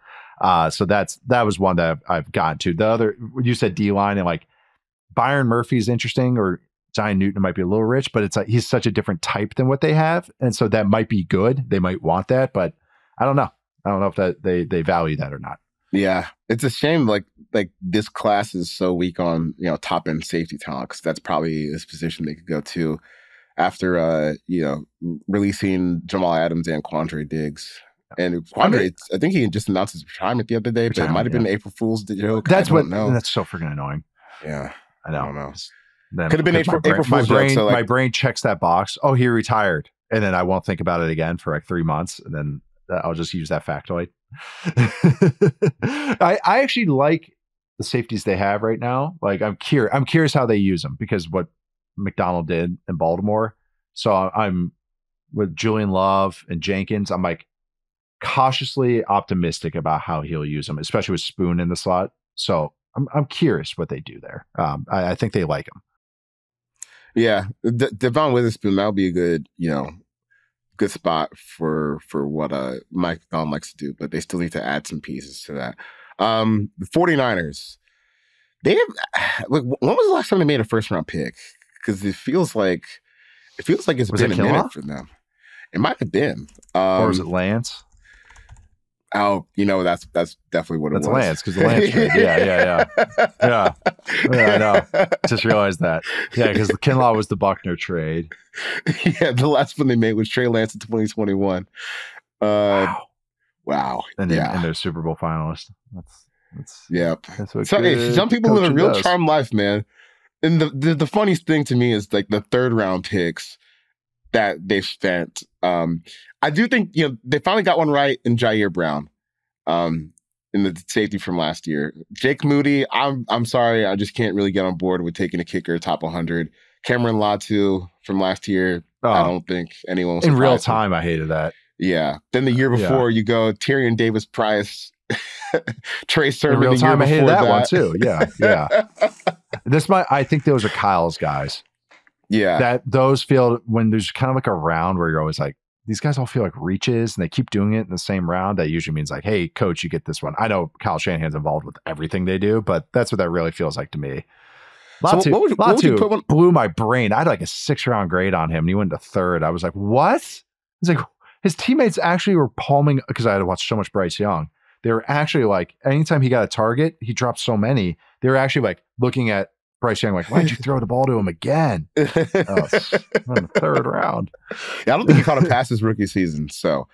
Speaker 2: So that was one that I've gotten to. The other, you said D-line and like. Byron Murphy is interesting, or Zion Newton might be a little rich, but it's like he's such a different type than what they have. And so that might be good. They might want that, but I don't know. I don't know if that they value that or not.
Speaker 1: Yeah, it's a shame. Like this class is so weak on top end safety talent, because that's probably this position they could go to after releasing Jamal Adams and Quandre Diggs. And Quandre, I think he just announced his retirement the other day, but it might have been April Fool's joke.
Speaker 2: That's that's so freaking annoying.
Speaker 1: Yeah,
Speaker 2: I know.
Speaker 1: I don't know. Could have been April Fool's
Speaker 2: joke.
Speaker 1: So
Speaker 2: my brain checks that box. Oh, he retired, and then I won't think about it again for like 3 months, and then I'll just use that factoid. I actually like the safeties they have right now. Like I'm curious how they use them, because what McDonald did in Baltimore. So I'm with Julian Love and Jenkins. I'm like cautiously optimistic about how he'll use them, especially with Spoon in the slot. So I'm curious what they do there. I think they like him.
Speaker 1: Yeah, Devon Witherspoon, that'll be a good good spot for what Mike McDonald likes to do, but they still need to add some pieces to that. The 49ers, they have, when was the last time they made a first round pick? Because it feels like it's been a minute for them. It might have been.
Speaker 2: Or was it Lance?
Speaker 1: Oh, that's definitely what it was.
Speaker 2: That's Lance, because the Lance trade. Yeah. I know. Just realized that. Yeah, because the Kinlaw was the Buckner trade.
Speaker 1: Yeah, the last one they made was Trey Lance in 2021. Wow.
Speaker 2: And they're Super Bowl finalists. That's what
Speaker 1: some people live a real charmed life, man. And the funniest thing to me is like the third round picks that they've spent. I do think they finally got one right in Jair Brown, in the safety from last year. Jake Moody, I'm sorry, I just can't really get on board with taking a kicker top 100. Cameron Latu from last year, I don't think anyone was
Speaker 2: in real time. I hated that.
Speaker 1: Yeah. Then the year before, you go Tyrion Davis Price, Trey Sermon.
Speaker 2: In real time, I hated that one too.
Speaker 1: Yeah.
Speaker 2: I think those are Kyle's guys.
Speaker 1: Yeah.
Speaker 2: That those feel when there's kind of like a round where you're always like, these guys all feel like reaches and they keep doing it in the same round. That usually means like, hey, coach, you get this one. I know Kyle Shanahan's involved with everything they do, but that's what that really feels like to me. Latu blew my brain. I had like a 6-round grade on him and he went to third. I was like, what? He's like, his teammates actually were palming, because I had to watch so much Bryce Young. They were actually like, anytime he got a target, he dropped so many. They were actually like looking at Bryce Young like, why'd you throw the ball to him again? In the third round.
Speaker 1: Yeah, I don't think he caught a pass his rookie season. So,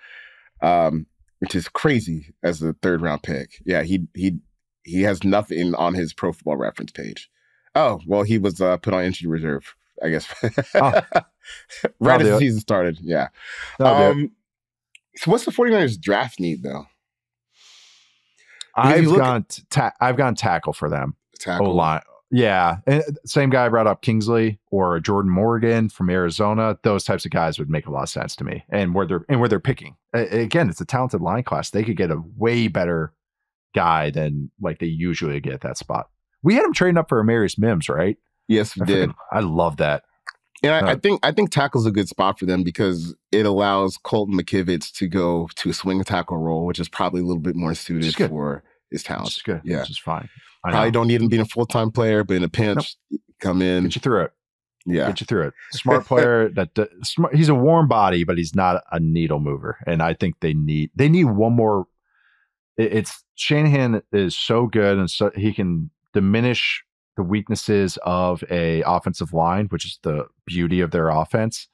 Speaker 1: which is crazy as a third round pick. Yeah, he has nothing on his Pro Football Reference page. Oh, well, he was put on injury reserve, I guess. Right as the season started. Yeah. So what's the 49ers draft need though?
Speaker 2: I've gone tackle for them.
Speaker 1: Tackle.
Speaker 2: O-line. Yeah. And same guy brought up Kingsley or Jordan Morgan from Arizona. Those types of guys would make a lot of sense to me. And where they're picking. Again, it's a talented line class. They could get a way better guy than like they usually get at that spot. We had him trading up for Amarius Mims, right?
Speaker 1: Yes, we did.
Speaker 2: I love that.
Speaker 1: And I think tackle's a good spot for them because it allows Colton McKivitz to go to a swing tackle role, which is probably a little bit more suited for his talent.
Speaker 2: Which is good.
Speaker 1: Yeah.
Speaker 2: Which is fine.
Speaker 1: Probably don't need him being a full-time player, but in a pinch, come in.
Speaker 2: Get you through it.
Speaker 1: Yeah.
Speaker 2: Get you through it. Smart player. He's a warm body, but he's not a needle mover. And I think they need one more. It's Shanahan is so good, and so he can diminish the weaknesses of a offensive line, which is the beauty of their offense.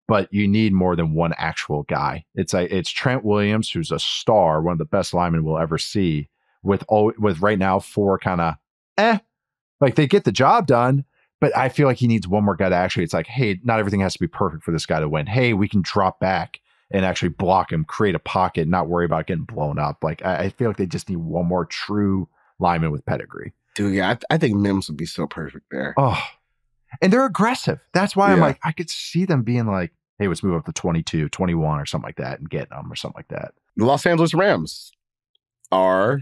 Speaker 2: But you need more than one actual guy. It's Trent Williams, who's a star, one of the best linemen we'll ever see, with right now 4 kind of like they get the job done. But I feel like he needs one more guy to actually, it's like, hey, not everything has to be perfect for this guy to win. Hey, we can drop back and actually block him, create a pocket, not worry about getting blown up. Like I feel like they just need one more true lineman with pedigree.
Speaker 1: Dude, yeah, I think Mims would be so perfect there.
Speaker 2: Oh, and they're aggressive. That's why I'm like, I could see them being like, hey, let's move up to 22, 21 or something like that and get them or something like that.
Speaker 1: The Los Angeles Rams are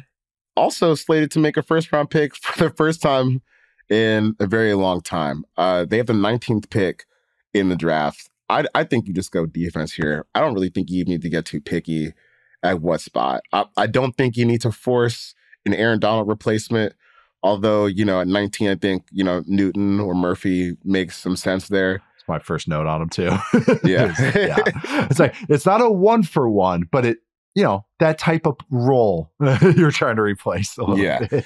Speaker 1: also slated to make a first-round pick for the first time in a very long time. They have the 19th pick in the draft. I think you just go defense here. I don't really think you need to get too picky at what spot. I don't think you need to force an Aaron Donald replacement Although, at 19, I think, Newton or Murphy makes some sense there.
Speaker 2: It's my first note on him too.
Speaker 1: Yeah.
Speaker 2: It's like, it's not a 1-for-1, but it, that type of role you're trying to replace a little bit.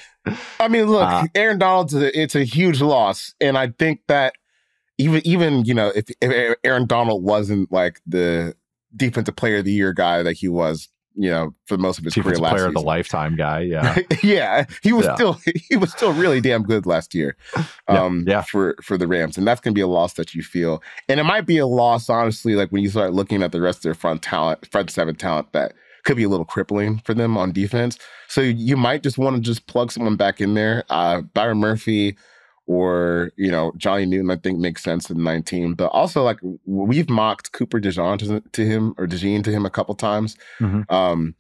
Speaker 1: I mean, look, Aaron Donald's it's a huge loss. And I think that even if Aaron Donald wasn't like the defensive player of the year guy that he was, for most of his career last
Speaker 2: player
Speaker 1: season.
Speaker 2: Of the lifetime guy, yeah.
Speaker 1: Yeah, he was still really damn good last year for the Rams. And that's going to be a loss that you feel. And it might be a loss, honestly, like when you start looking at the rest of their front seven talent that could be a little crippling for them on defense. So you might just want to just plug someone back in there. Byron Murphy or, Johnny Newton, I think makes sense in 19. But also, like, we've mocked Cooper DeJean to him a couple times. Mm-hmm.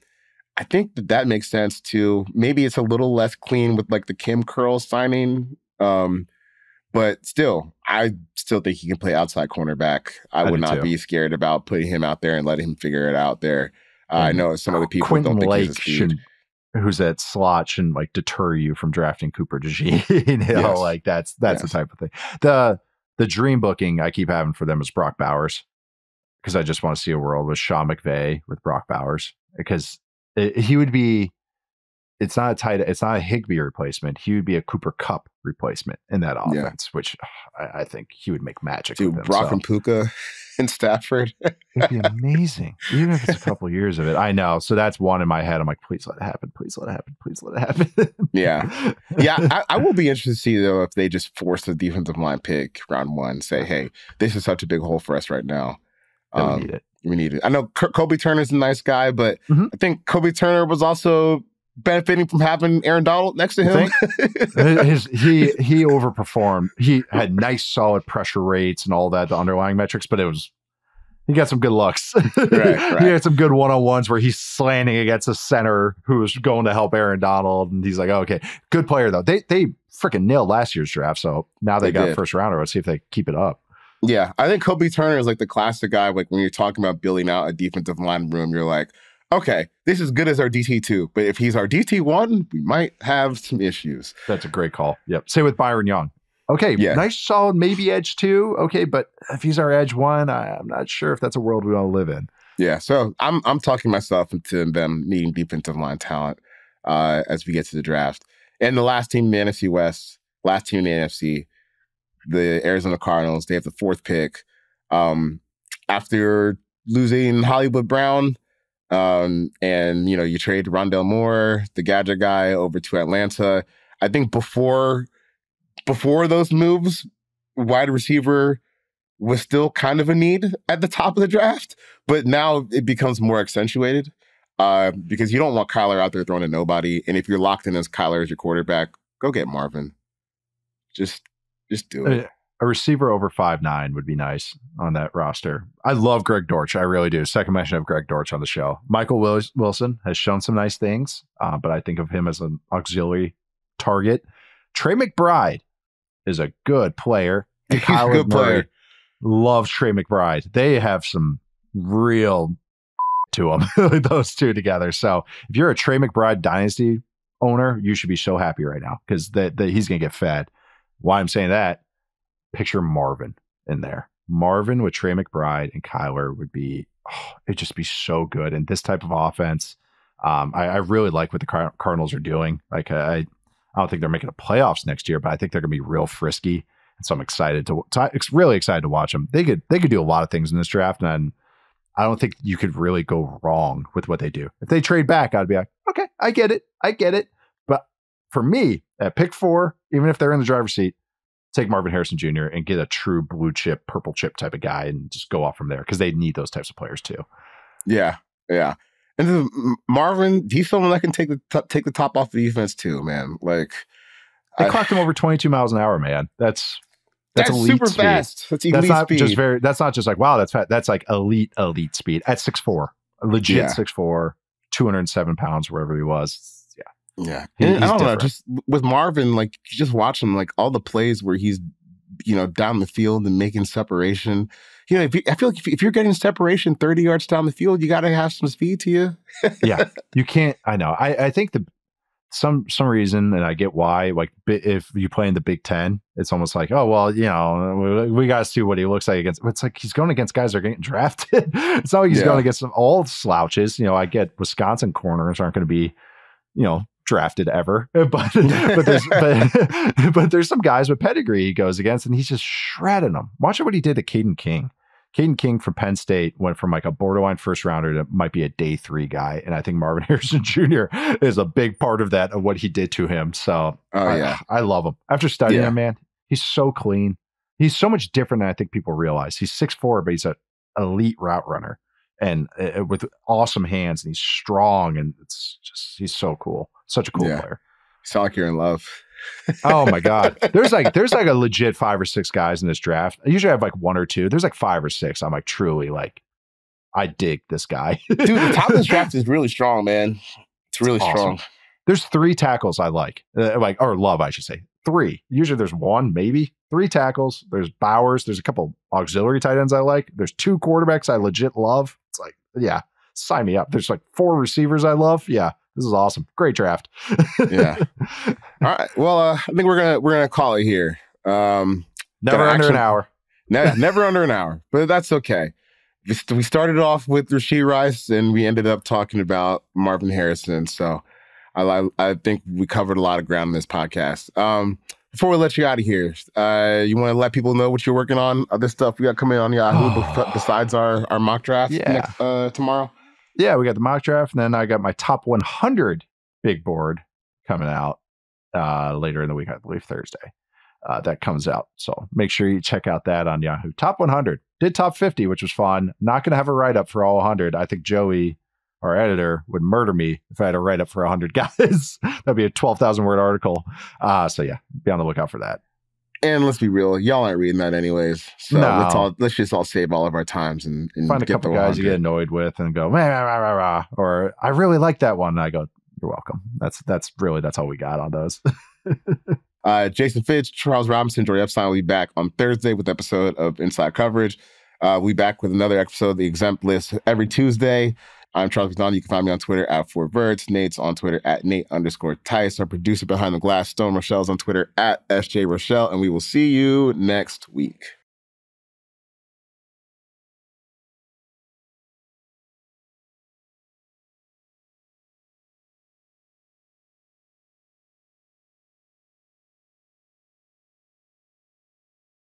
Speaker 1: I think that makes sense too. Maybe it's a little less clean with like the Kim Curl signing. But still, I still think he can play outside cornerback. I would not be scared about putting him out there and letting him figure it out there. I know some other people
Speaker 2: Quentin
Speaker 1: don't think
Speaker 2: Lake
Speaker 1: he's a speed.
Speaker 2: Who's at slot shouldn't like deter you from drafting Cooper DeJean.
Speaker 1: Yes.
Speaker 2: Like that's the type of thing. The dream booking I keep having for them is Brock Bowers, because I just want to see a world with Sean McVay with Brock Bowers, because he would be. It's not a Higbee replacement. He would be a Cooper Kupp replacement in that offense, which I think he would make magic.
Speaker 1: Dude,
Speaker 2: with him,
Speaker 1: Brock and Puka in Stafford.
Speaker 2: It'd be amazing, even if it's a couple years of it. I know. So that's one in my head. I'm like, please let it happen. Please let it happen. Please let it happen.
Speaker 1: Yeah. I will be interested to see, though, if they just force the defensive line pick round one, say, hey, this is such a big hole for us right now. We need it. I know Kobe Turner's a nice guy, but I think Kobe Turner was also benefiting from having Aaron Donald next to him.
Speaker 2: He overperformed. He had nice solid pressure rates and all that, the underlying metrics, but he got some good looks. Right. He had some good one-on-ones where he's slanting against a center who was going to help Aaron Donald, and he's like, oh, okay, good player though. They freaking nailed last year's draft, so now they got a first rounder. Let's see if they keep it up.
Speaker 1: Yeah, I think Kobe Turner is like the classic guy. Like when you're talking about building out a defensive line room, you're like, okay, this is good as our DT2, but if he's our DT1, we might have some issues.
Speaker 2: That's a great call. Yep. Say with Byron Young. Okay, nice, solid, maybe edge 2. Okay, but if he's our edge 1, I'm not sure if that's a world we want to live in.
Speaker 1: Yeah, so I'm talking myself into them needing defensive line talent as we get to the draft. And the last team in the NFC West, last team in the NFC, the Arizona Cardinals, they have the 4th pick. After losing Hollywood Brown, and you trade Rondale Moore, the gadget guy, over to Atlanta. I think before those moves, wide receiver was still kind of a need at the top of the draft, but now it becomes more accentuated because you don't want Kyler out there throwing to nobody. And if you're locked in as Kyler as your quarterback, go get Marvin. Just do it.
Speaker 2: A receiver over 5'9" would be nice on that roster. I love Greg Dortch. I really do. Second mention of Greg Dortch on the show. Michael Wilson has shown some nice things, but I think of him as an auxiliary target. Trey McBride is a good player.
Speaker 1: He's a good player.
Speaker 2: Loves Trey McBride. They have some real to them, those two together. So if you're a Trey McBride dynasty owner, you should be so happy right now because he's going to get fed. Why I'm saying that, picture Marvin in there. Marvin with Trey McBride and Kyler would be, it'd just be so good. And this type of offense, I really like what the Cardinals are doing. Like I don't think they're making the playoffs next year, but I think they're going to be real frisky. And so I'm excited really excited to watch them. They could do a lot of things in this draft, and I don't think you could really go wrong with what they do. If they trade back, I'd be like, okay, I get it. But for me, at pick 4, even if they're in the driver's seat, take Marvin Harrison Jr. and get a true blue chip, purple chip type of guy and just go off from there because they need those types of players too.
Speaker 1: Yeah. And then Marvin, he's someone that can take the top off the defense too, man. Like
Speaker 2: they clocked him over 22 miles an hour, man. That's elite
Speaker 1: super
Speaker 2: speed.
Speaker 1: Fast. That's elite speed.
Speaker 2: That's not just like, wow, that's fast. That's like elite speed at 6'4", legit 6'4", 207 pounds, wherever he was.
Speaker 1: Yeah. And I don't know, just with Marvin, like you just watch him, like all the plays where he's, down the field and making separation. I feel like if you're getting separation 30 yards down the field, you got to have some speed to you.
Speaker 2: Yeah, you can't. I know. I think some reason, and I get why, like if you play in the Big Ten, it's almost like, oh, well, we got to see what he looks like against. It's like he's going against guys that are getting drafted. It's not like he's going against some old slouches. I get Wisconsin corners aren't going to be, drafted ever, but there's some guys with pedigree he goes against, and he's just shredding them. Watch what he did to Caden King. Caden King from Penn State went from like a borderline first rounder to might be a day 3 guy. And I think Marvin Harrison Jr. is a big part of that, of what he did to him. So I love him. After studying him, man, he's so clean. He's so much different than I think people realize. He's 6'4", but he's an elite route runner and with awesome hands, and he's strong, and it's just, he's so cool. Such a cool player.
Speaker 1: You sound like you're in love.
Speaker 2: Oh my God. There's like a legit 5 or 6 guys in this draft. I usually have like 1 or 2. There's like 5 or 6. I'm like, truly, like, I dig this guy.
Speaker 1: Dude, the top of this draft is really strong, man. It's really strong.
Speaker 2: There's 3 tackles I like, or love, I should say. 3. Usually there's 1, maybe 3 tackles. There's Bowers. There's a couple auxiliary tight ends I like. There's 2 quarterbacks I legit love. It's like, yeah, sign me up. There's like 4 receivers I love. Yeah. This is awesome. Great draft.
Speaker 1: Yeah. All right. Well, I think we're gonna call it here.
Speaker 2: Never under an hour.
Speaker 1: Never under an hour, but that's okay. We started off with Rashee Rice, and we ended up talking about Marvin Harrison. So I think we covered a lot of ground in this podcast. Before we let you out of here, you want to let people know what you're working on? Other stuff we got coming on Yahoo besides our mock draft tomorrow?
Speaker 2: Yeah, we got the mock draft, and then I got my top 100 big board coming out later in the week, I believe Thursday. That comes out. So make sure you check out that on Yahoo. Top 100. Did top 50, which was fun. Not going to have a write-up for all 100. I think Joey, our editor, would murder me if I had a write-up for 100 guys. That'd be a 12,000-word article. So yeah, be on the lookout for that.
Speaker 1: And let's be real, y'all aren't reading that anyways. So let's just all save all of our times and
Speaker 2: find a couple guys you get annoyed with and go, rah, rah, rah, rah, or I really like that one. And I go, you're welcome. That's all we got on those.
Speaker 1: Jason Fitch, Charles Robinson, Jory Epstein will be back on Thursday with an episode of Inside Coverage. We'll be back with another episode of the Exempt List every Tuesday. I'm Charles McDonald. You can find me on Twitter at 4Verts. Nate's on Twitter at Nate_Tice. Our producer behind the glass, Stone Rochelle's on Twitter at SJ Rochelle. And we will see you next week.